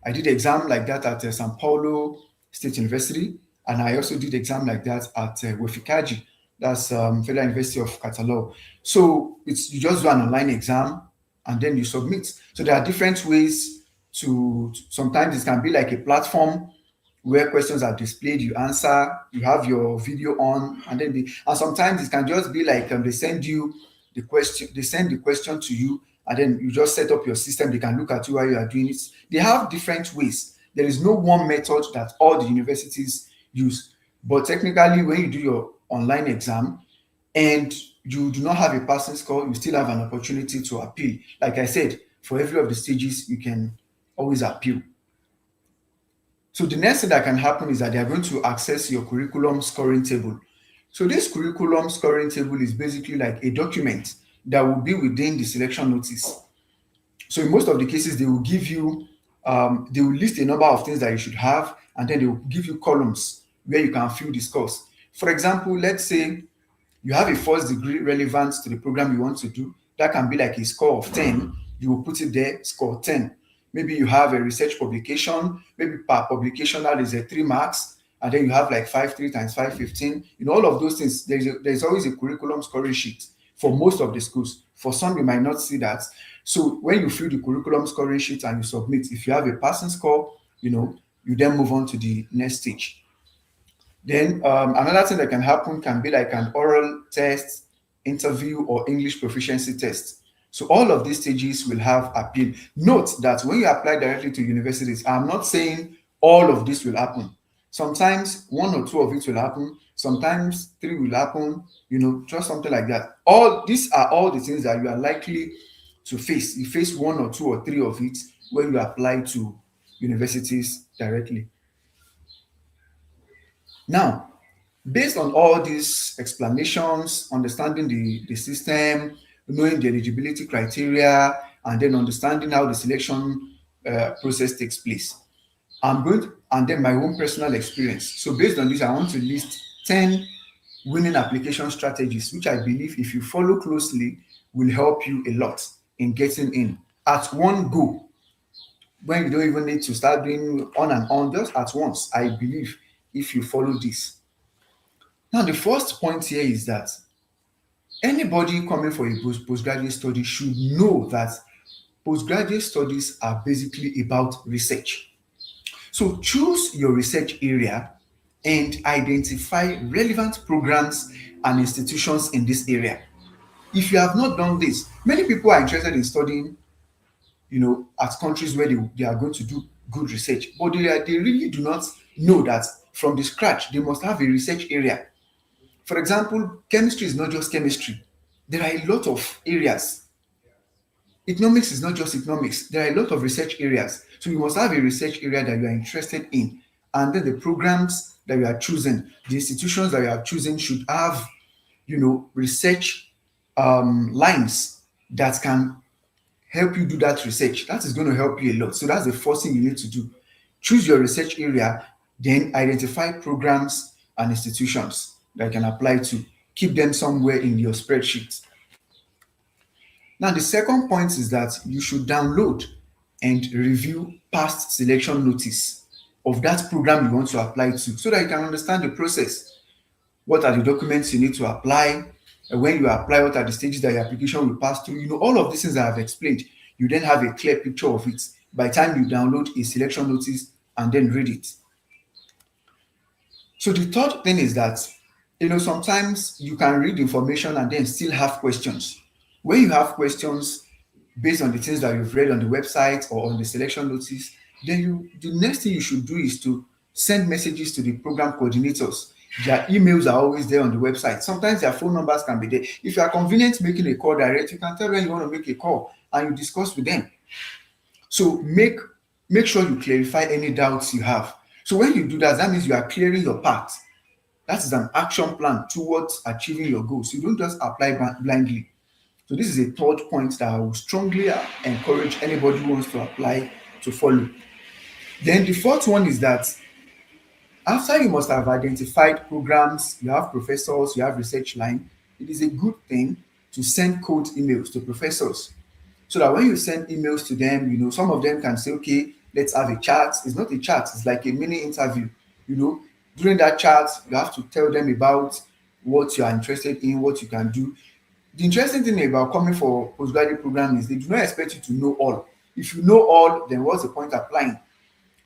I did exam like that at Sao Paulo State University, and I also did exam like that at Wefikaji, that's Federal University of Catalão. So it's you just do an online exam and then you submit. So there are different ways to. Sometimes it can be like a platform where questions are displayed, you answer, you have your video on, and then and sometimes it can just be like they send you the question, they send the question to you, and then you just set up your system. They can look at you while you are doing it. They have different ways. There is no one method that all the universities use. But technically, when you do your online exam and you do not have a passing score, you still have an opportunity to appeal. Like I said, for every of the stages, you can always appeal. So the next thing that can happen is that they are going to access your curriculum scoring table. So this curriculum scoring table is basically like a document that will be within the selection notice. So in most of the cases, they will give you, they will list a number of things that you should have, and then they will give you columns where you can fill the scores. For example, let's say you have a first degree relevance to the program you want to do. That can be like a score of 10. You will put it there, score 10. Maybe you have a research publication, maybe per publication that is a 3 marks, and then you have like 3 times 5, 15. All of those things, there's always a curriculum scoring sheet for most of the schools. For some, you might not see that. So when you fill the curriculum scoring sheet and you submit, if you have a passing score, you then move on to the next stage. Then another thing that can happen can be like an oral test, interview, or English proficiency test. So all of these stages will have appeal. Note that when you apply directly to universities, I'm not saying all of this will happen. Sometimes 1 or 2 of it will happen. Sometimes 3 will happen, just something like that. All these are all the things that you are likely to face. You face 1 or 2 or 3 of it when you apply to universities directly. Now, based on all these explanations, understanding the system, knowing the eligibility criteria, and then understanding how the selection process takes place, and then my own personal experience. So based on this, I want to list 10 winning application strategies, which I believe if you follow closely will help you a lot in getting in at one go, when you don't even need to start doing on and on, just at once, I believe, if you follow this. Now, the first point here is that anybody coming for a postgraduate study should know that postgraduate studies are basically about research. So choose your research area and identify relevant programs and institutions in this area. If you have not done this, many people are interested in studying, at countries where they are going to do good research, but they really do not know that from the scratch they must have a research area. For example, chemistry is not just chemistry. There are a lot of areas. Economics is not just economics. There are a lot of research areas. So you must have a research area that you are interested in. And then the programs that you are choosing, the institutions that you are choosing should have, research lines that can help you do that research. That is going to help you a lot. So that's the first thing you need to do. Choose your research area, then identify programs and institutions that you can apply to. Keep them somewhere in your spreadsheet. Now, the second point is that you should download and review past selection notice of that program you want to apply to, so that you can understand the process. What are the documents you need to apply? And when you apply, what are the stages that your application will pass through? All of these things that I've explained, you then have a clear picture of it by the time you download a selection notice and then read it. So the third thing is that, sometimes you can read information and then still have questions. When you have questions based on the things that you've read on the website or on the selection notice, then the next thing you should do is to send messages to the program coordinators. Their emails are always there on the website. Sometimes their phone numbers can be there. If you are convenient making a call direct, you can tell them you want to make a call and you discuss with them. So make sure you clarify any doubts you have. So when you do that, that means you are clearing your path. That is an action plan towards achieving your goals. You don't just apply blindly. So this is a third point that I will strongly encourage anybody who wants to apply to follow. Then the fourth one is that after you must have identified programs, you have professors, you have research line, it is a good thing to send cold emails to professors. So that when you send emails to them, some of them can say, okay, let's have a chat. It's not a chat, it's like a mini interview. During that chat, you have to tell them about what you are interested in, what you can do. The interesting thing about coming for postgraduate program is they do not expect you to know all. If you know all, then what's the point applying?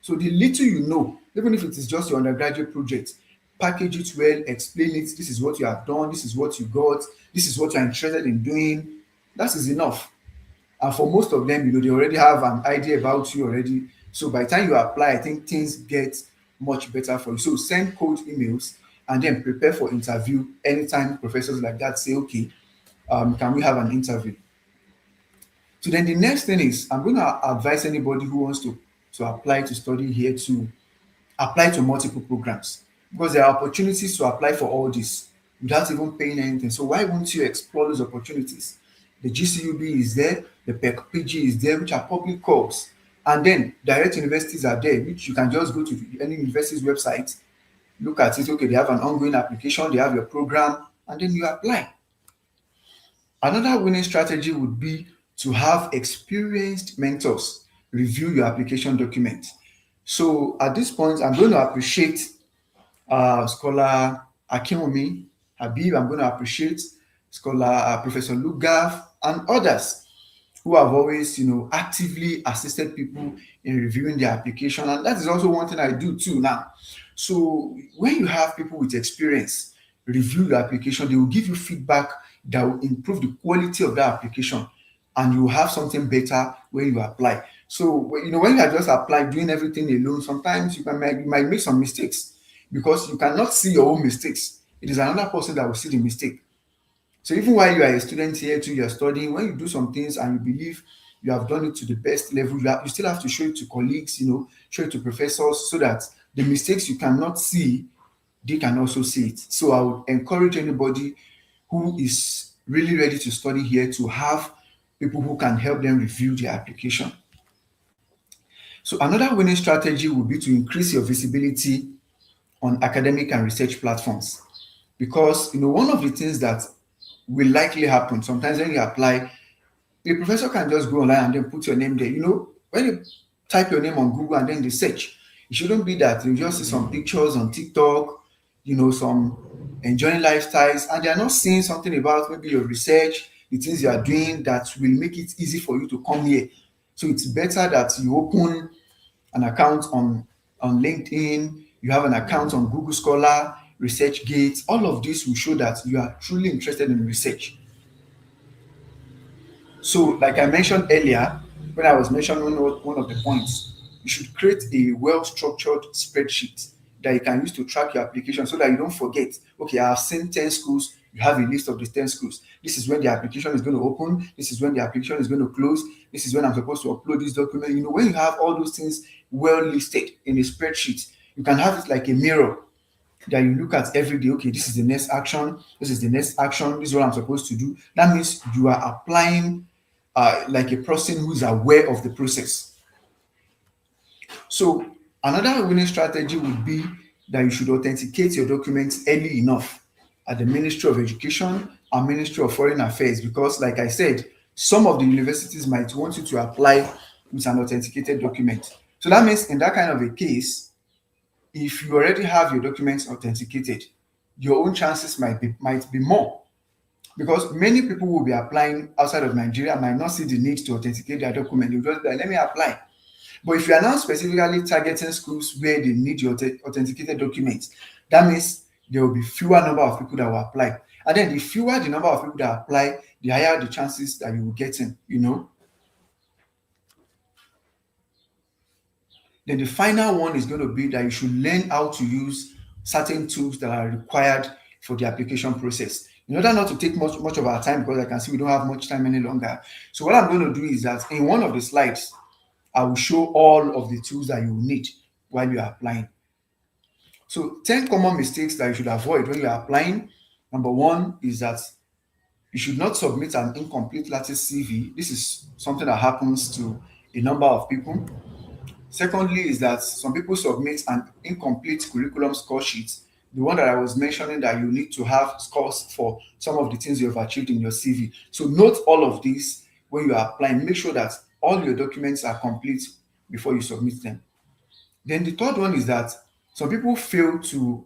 So the little you know, even if it is just your undergraduate project, package it well, explain it. This is what you have done, this is what you got, this is what you're interested in doing. That is enough. And for most of them, they already have an idea about you already. So by the time you apply, I think things get much better for you. So send cold emails and then prepare for interview anytime professors like that say, okay, can we have an interview? So then the next thing is, I'm going to advise anybody who wants to apply to study here to apply to multiple programs, because there are opportunities to apply for all this without even paying anything. So why won't you explore those opportunities? The GCUB is there, the PEC-PG is there, which are public calls, and then direct universities are there, which you can just go to any university's website, look at it. Okay, they have an ongoing application, they have your program, and then you apply. Another winning strategy would be to have experienced mentors review your application document. So at this point, I'm going to appreciate Scholar Akintola, Habib. I'm going to appreciate Scholar Professor Lugaf and others who have always, actively assisted people in reviewing their application. And that is also one thing I do too now. So when you have people with experience review your application, they will give you feedback that will improve the quality of that application, and you will have something better when you apply. So when you are just applying, doing everything alone, sometimes you might make some mistakes because you cannot see your own mistakes. It is another person that will see the mistake. So even while you are a student here too, you're studying, when you do some things and you believe you have done it to the best level, you still have to show it to colleagues, show it to professors, so that the mistakes you cannot see, they can also see it. So I would encourage anybody who is really ready to study here to have people who can help them review their application. So another winning strategy would be to increase your visibility on academic and research platforms, because one of the things that will likely happen sometimes when you apply, the professor can just go online and then put your name there. When you type your name on Google and then they search, it shouldn't be that you just see some pictures on TikTok, some enjoying lifestyles, and they are not seeing something about maybe your research, the things you are doing that will make it easy for you to come here. So it's better that you open an account on LinkedIn, you have an account on Google Scholar, ResearchGate. All of this will show that you are truly interested in research. So, like I mentioned earlier, when I was mentioning one of the points, you should create a well-structured spreadsheet that you can use to track your application so that you don't forget, okay, I have seen 10 schools, you have a list of the 10 schools. This is when the application is going to open, this is when the application is going to close, this is when I'm supposed to upload this document. When you have all those things well listed in a spreadsheet, you can have it like a mirror that you look at every day. Okay, this is the next action, this is the next action, this is what I'm supposed to do. That means you are applying like a person who is aware of the process. So another winning strategy would be that you should authenticate your documents early enough at the Ministry of Education and Ministry of Foreign Affairs, because like I said, some of the universities might want you to apply with an authenticated document. So that means in that kind of a case, if you already have your documents authenticated, your own chances might be more, because many people will be applying outside of Nigeria, might not see the need to authenticate their document. They'll just be like, let me apply. But if you are now specifically targeting schools where they need your authenticated documents, that means there will be fewer number of people that will apply. And then the fewer the number of people that apply, the higher the chances that you will get in. Then the final one is going to be that you should learn how to use certain tools that are required for the application process. In order not to take much of our time, because I can see we don't have much time any longer. So what I'm going to do is that in one of the slides, I will show all of the tools that you will need while you are applying. So 10 common mistakes that you should avoid when you are applying. Number one is that you should not submit an incomplete lattice CV. This is something that happens to a number of people. Secondly, is that some people submit an incomplete curriculum score sheet. The one that I was mentioning, that you need to have scores for some of the things you have achieved in your CV. So note all of these when you are applying. Make sure that all your documents are complete before you submit them. Then the third one is that some people fail to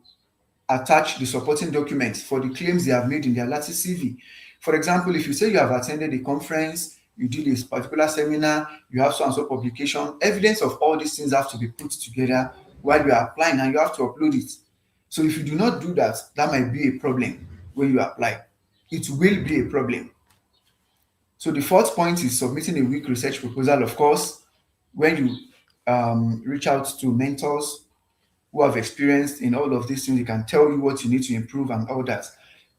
attach the supporting documents for the claims they have made in their lattice CV. For example, if you say you have attended a conference, you did a particular seminar, you have so and so publication, evidence of all these things have to be put together while you are applying, and you have to upload it. So if you do not do that, that might be a problem when you apply. It will be a problem. So the fourth point is submitting a weak research proposal. Of course, when you reach out to mentors who have experienced in all of these things, they can tell you what you need to improve and all that.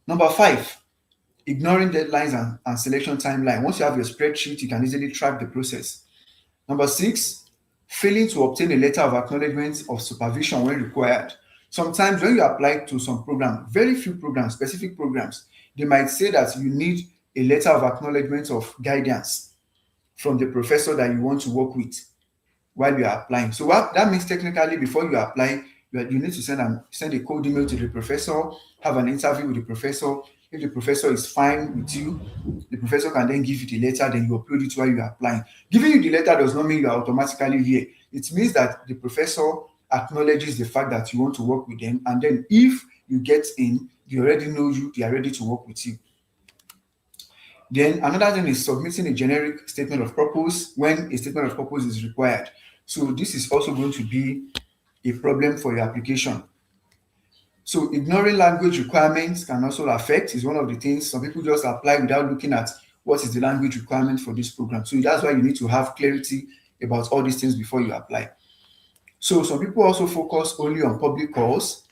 Number five, ignoring deadlines and selection timeline. Once you have your spreadsheet, you can easily track the process. Number six, failing to obtain a letter of acknowledgement of supervision when required. Sometimes when you apply to some program, very few programs, specific programs, they might say that you need a letter of acknowledgement of guidance from the professor that you want to work with while you are applying. So what that means, technically, before you apply, you need to send a cold email to the professor, have an interview with the professor. If the professor is fine with you, the professor can then give you the letter, then you upload it while you are applying. Giving you the letter does not mean you are automatically here. It means that the professor acknowledges the fact that you want to work with them, and then if you get in, they already know you, they are ready to work with you. Then another thing is submitting a generic statement of purpose when a statement of purpose is required. So this is also going to be a problem for your application. So ignoring language requirements can also affect, is one of the things. Some people just apply without looking at what is the language requirement for this program. So that's why you need to have clarity about all these things before you apply. So some people also focus only on public calls.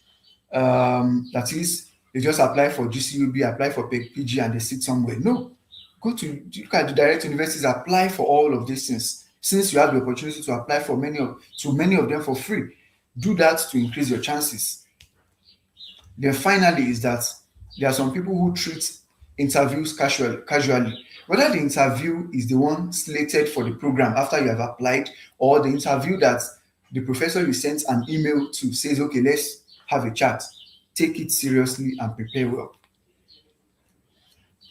That is, they just apply for GCUB, apply for PG, and they sit somewhere. No, look at the direct universities, apply for all of these things. Since you have the opportunity to apply for many of them for free, do that to increase your chances. Then finally is that there are some people who treat interviews casually. Whether the interview is the one slated for the program after you have applied, or the interview that the professor you sent an email to says, okay, let's have a chat. Take it seriously and prepare well.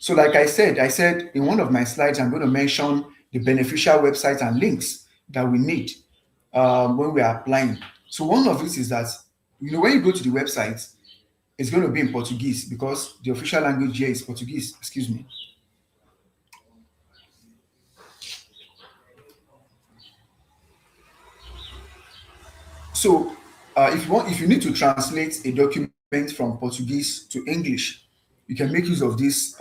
So like I said in one of my slides, I'm going to mention the beneficial websites and links that we need when we are applying. So one of it is that, when you go to the website, it's going to be in Portuguese because the official language here is Portuguese. Excuse me. So if you need to translate a document from Portuguese to English, you can make use of these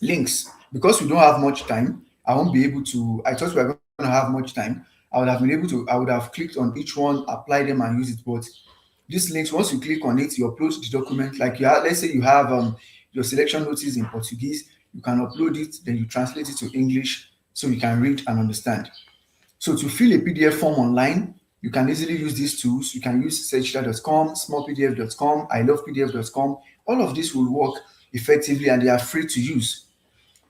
links. Because we don't have much time, I won't be able to. I thought we were going to have much time. I would have clicked on each one, apply them, and use it. But these links, once you click on it, you upload the document. Like let's say you have your selection notice in Portuguese, you can upload it, then you translate it to English so you can read and understand. So to fill a PDF form online, you can easily use these tools. You can use searchita.com, smallpdf.com, ilovepdf.com. All of this will work effectively and they are free to use.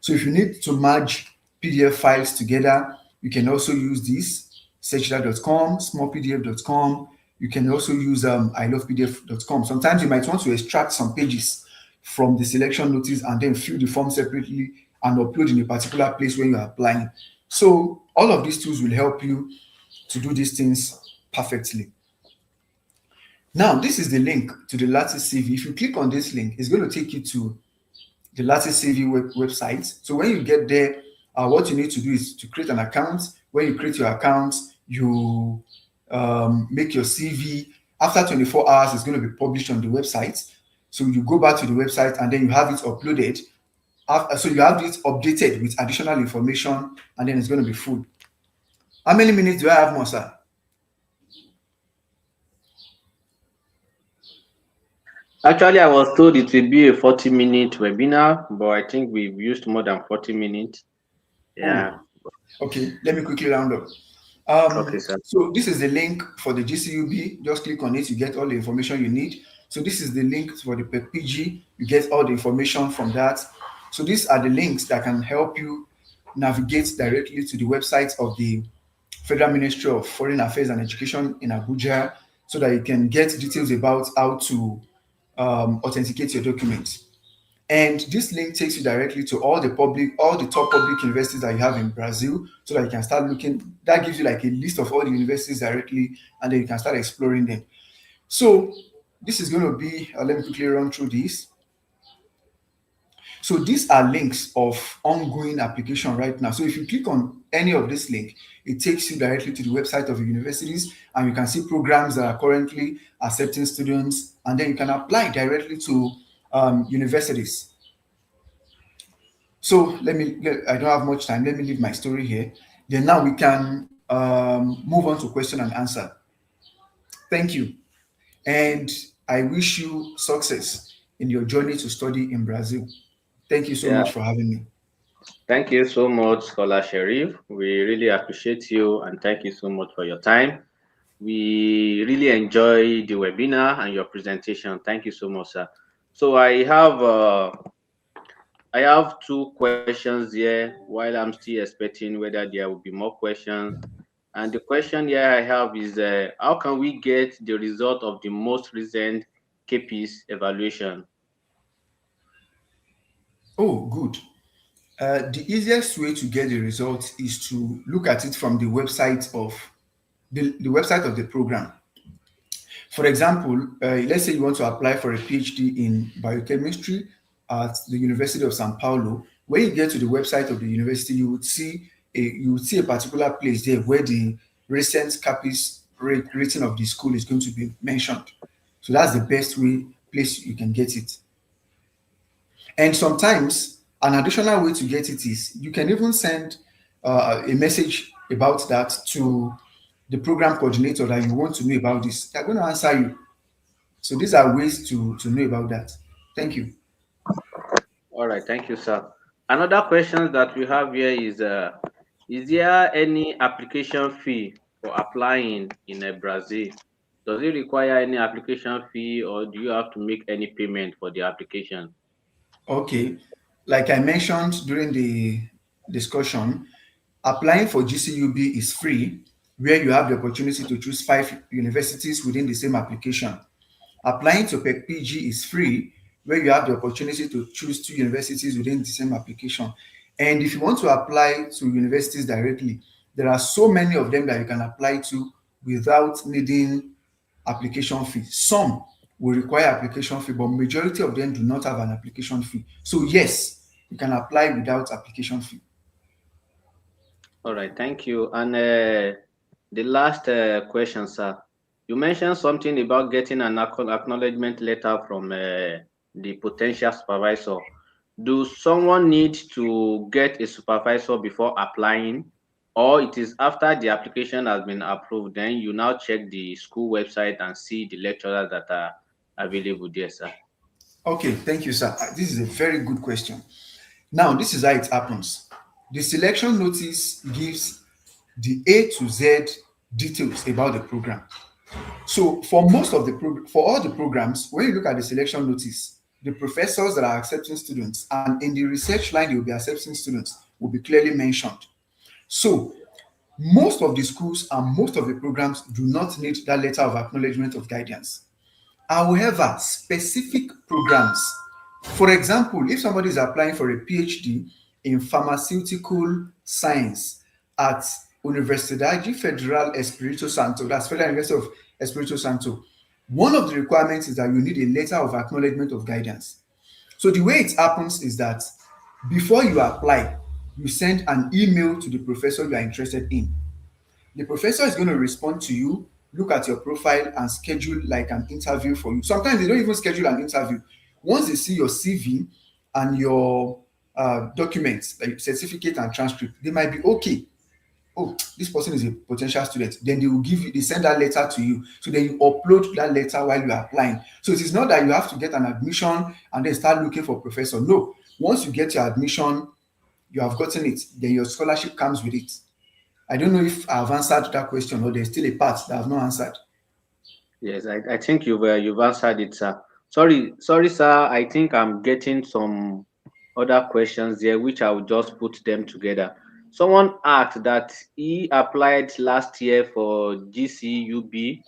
So if you need to merge PDF files together, you can also use this, searchita.com, smallpdf.com. You can also use ilovepdf.com. Sometimes you might want to extract some pages from the selection notice and then fill the form separately and upload in a particular place when you're applying. So all of these tools will help you to do these things perfectly. Now, this is the link to the Lattice CV. If you click on this link, it's going to take you to the Lattice CV website. So when you get there, what you need to do is to create an account. When you create your account, you make your CV. After 24 hours, it's going to be published on the website. So you go back to the website and then you have it uploaded. So you have it updated with additional information and then it's going to be full. How many minutes do I have more, sir? Actually, I was told it will be a 40-minute webinar, but I think we've used more than 40 minutes. Oh, Yeah. okay. Let me quickly round up. Okay, sir. So this is the link for the GCUB. Just click on it, you get all the information you need. So this is the link for the PG. You get all the information from that. So these are the links that can help you navigate directly to the website of the Federal Ministry of Foreign Affairs and Education in Abuja, so that you can get details about how to authenticate your documents. And this link takes you directly to all the top public universities that you have in Brazil, so that you can start looking. That gives you like a list of all the universities directly, and then you can start exploring them. So this is going to be, let me quickly run through this. So these are links of ongoing application right now. So if you click on any of this link, it takes you directly to the website of the universities, and you can see programs that are currently accepting students, and then you can apply directly to universities. So I don't have much time. Let me leave my story here. Then now we can move on to question and answer. Thank you. And I wish you success in your journey to study in Brazil. Thank you so Yeah. much for having me. Thank you so much, Scholar Sherif. We really appreciate you and thank you so much for your time. We really enjoy the webinar and your presentation. Thank you so much, sir. So I have two questions here while I'm still expecting whether there will be more questions. And the question here I have is how can we get the result of the most recent KPIS evaluation? Oh, good. The easiest way to get the results is to look at it from the website of the program. For example, let's say you want to apply for a PhD in biochemistry at the University of Sao Paulo. When you get to the website of the university, you would see a particular place there where the recent CAPIS rating of the school is going to be mentioned. So that's the best place you can get it. And sometimes an additional way to get it is you can even send a message about that to the program coordinator that you want to know about this. They're going to answer you. So these are ways to know about that. Thank you. All right, thank you, sir. Another question that we have here is there any application fee for applying in Brazil? Does it require any application fee or do you have to make any payment for the application? Okay. Like I mentioned during the discussion, applying for GCUB is free, where you have the opportunity to choose 5 universities within the same application. Applying to PG is free, where you have the opportunity to choose 2 universities within the same application. And if you want to apply to universities directly, there are so many of them that you can apply to without needing application fee. Some will require application fee, but majority of them do not have an application fee. So yes, you can apply without application fee. All right, thank you. And the last question, sir. You mentioned something about getting an acknowledgement letter from the potential supervisor. Do someone need to get a supervisor before applying, or it is after the application has been approved, then you now check the school website and see the lecturers that are available there, sir? Okay, thank you, sir. This is a very good question. Now, this is how it happens. The selection notice gives the A to Z details about the program. So for all the programs, when you look at the selection notice, the professors that are accepting students and in the research line they will be accepting students will be clearly mentioned. So most of the schools and most of the programs do not need that letter of acknowledgement of guidance. However, specific programs, for example, if somebody is applying for a PhD in pharmaceutical science at Universidade Federal Espírito Santo, that's Federal University of Espírito Santo, one of the requirements is that you need a letter of acknowledgement of guidance. So the way it happens is that before you apply, you send an email to the professor you are interested in. The professor is going to respond to you, look at your profile, and schedule like an interview for you. Sometimes they don't even schedule an interview. Once they see your CV and your documents, like certificate and transcript, they might be okay. oh, this person is a potential student, then they will give you, they send that letter to you. So then you upload that letter while you are applying. So it is not that you have to get an admission and then start looking for professor. No, once you get your admission, you have gotten it, then your scholarship comes with it. I don't know if I've answered that question or there's still a part that I've not answered. Yes, I think you've answered it, sir. Sorry, sir. I think I'm getting some other questions there, which I will just put them together. Someone asked that he applied last year for GCUB,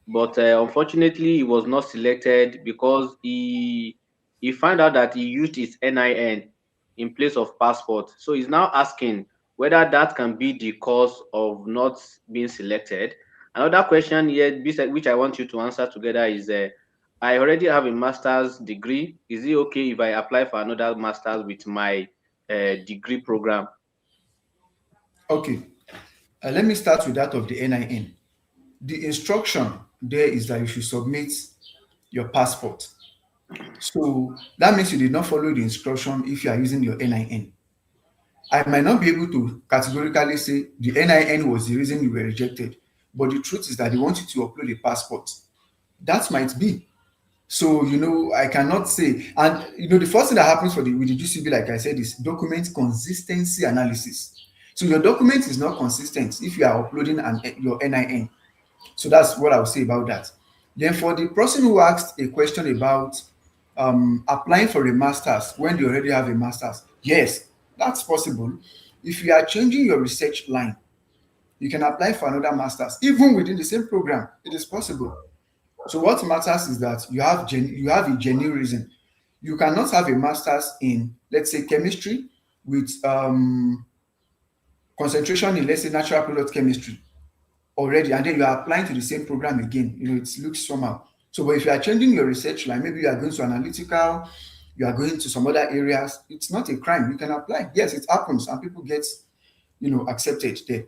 but unfortunately he was not selected because he found out that he used his NIN in place of passport. So he's now asking whether that can be the cause of not being selected. Another question here, which I want you to answer together, is I already have a master's degree. Is it okay if I apply for another master's with my degree program? Okay, let me start with that of the NIN. The instruction there is that you should submit your passport. So that means you did not follow the instruction if you are using your NIN. I might not be able to categorically say the NIN was the reason you were rejected, but the truth is that they want you to upload a passport. That might be. So, I cannot say. And, the first thing that happens with the GCB, like I said, is document consistency analysis. So your document is not consistent if you are uploading your NIN. So that's what I would say about that. Then for the person who asked a question about applying for a master's when they already have a master's, yes, that's possible. If you are changing your research line, you can apply for another master's, even within the same program. It is possible. So what matters is that you have a genuine reason. You cannot have a master's in, let's say, chemistry with concentration in, let's say, natural product chemistry already, and then you are applying to the same program again. It looks somehow. So, but if you are changing your research line, maybe you are going to analytical, you are going to some other areas, it's not a crime. You can apply. Yes, it happens, and people get, accepted there.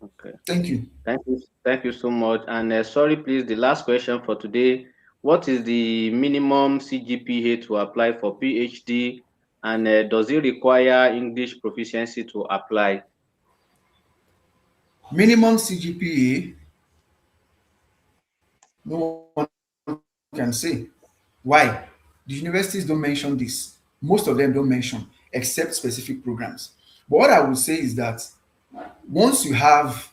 Okay. Thank you. Thank you so much. And sorry, please, the last question for today. What is the minimum CGPA to apply for PhD? And does it require English proficiency to apply? Minimum CGPA, no one can say. Why? The universities don't mention this. Most of them don't mention, except specific programs. But what I would say is that once you have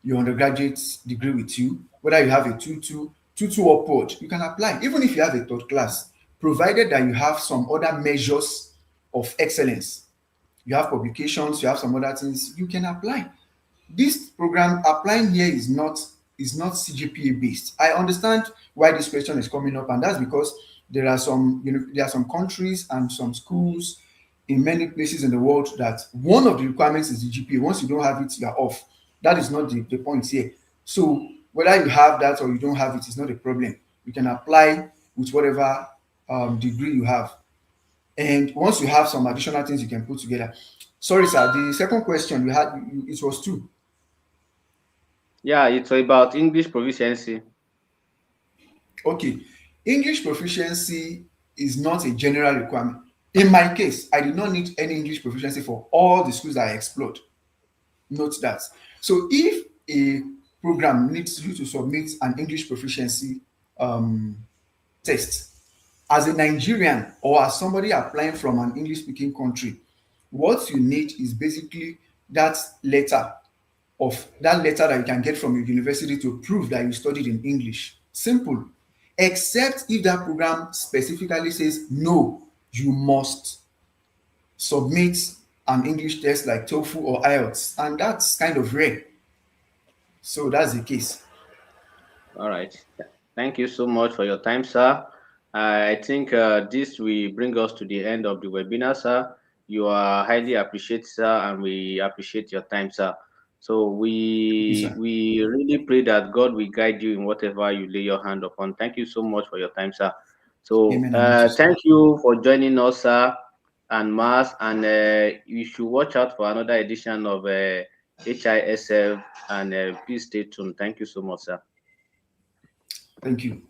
your undergraduate degree with you, whether you have a 2-2 upward, you can apply. Even if you have a third class, provided that you have some other measures of excellence. You have publications, you have some other things, you can apply. This program applying here is not CGPA based. I understand why this question is coming up, and that's because there are some countries and some schools in many places in the world that one of the requirements is the GPA. Once you don't have it, you are off. That is not the point here. So whether you have that or you don't have it is not a problem. You can apply with whatever degree you have. And once you have some additional things you can put together. Sorry, sir. The second question you had, it was two. Yeah, it's about English proficiency. Okay. English proficiency is not a general requirement. In my case, I did not need any English proficiency for all the schools that I explored. Note that. So if a program needs you to submit an English proficiency test, as a Nigerian or as somebody applying from an English speaking country, what you need is basically that letter that you can get from your university to prove that you studied in English. Simple. Except if that program specifically says no, you must submit an English test like TOEFL or IELTS, and that's kind of rare. So that's the case. All right. Thank you so much for your time, sir. I think this will bring us to the end of the webinar, sir. You are highly appreciated, sir, and we appreciate your time, sir. So Thank you, we sir. we really pray that God will guide you in whatever you lay your hand upon. Thank you so much for your time, sir. So Amen. And you too, sir. thank you for joining us, sir, and Mars. And you should watch out for another edition of HISF. And please stay tuned. Thank you so much, sir. Thank you.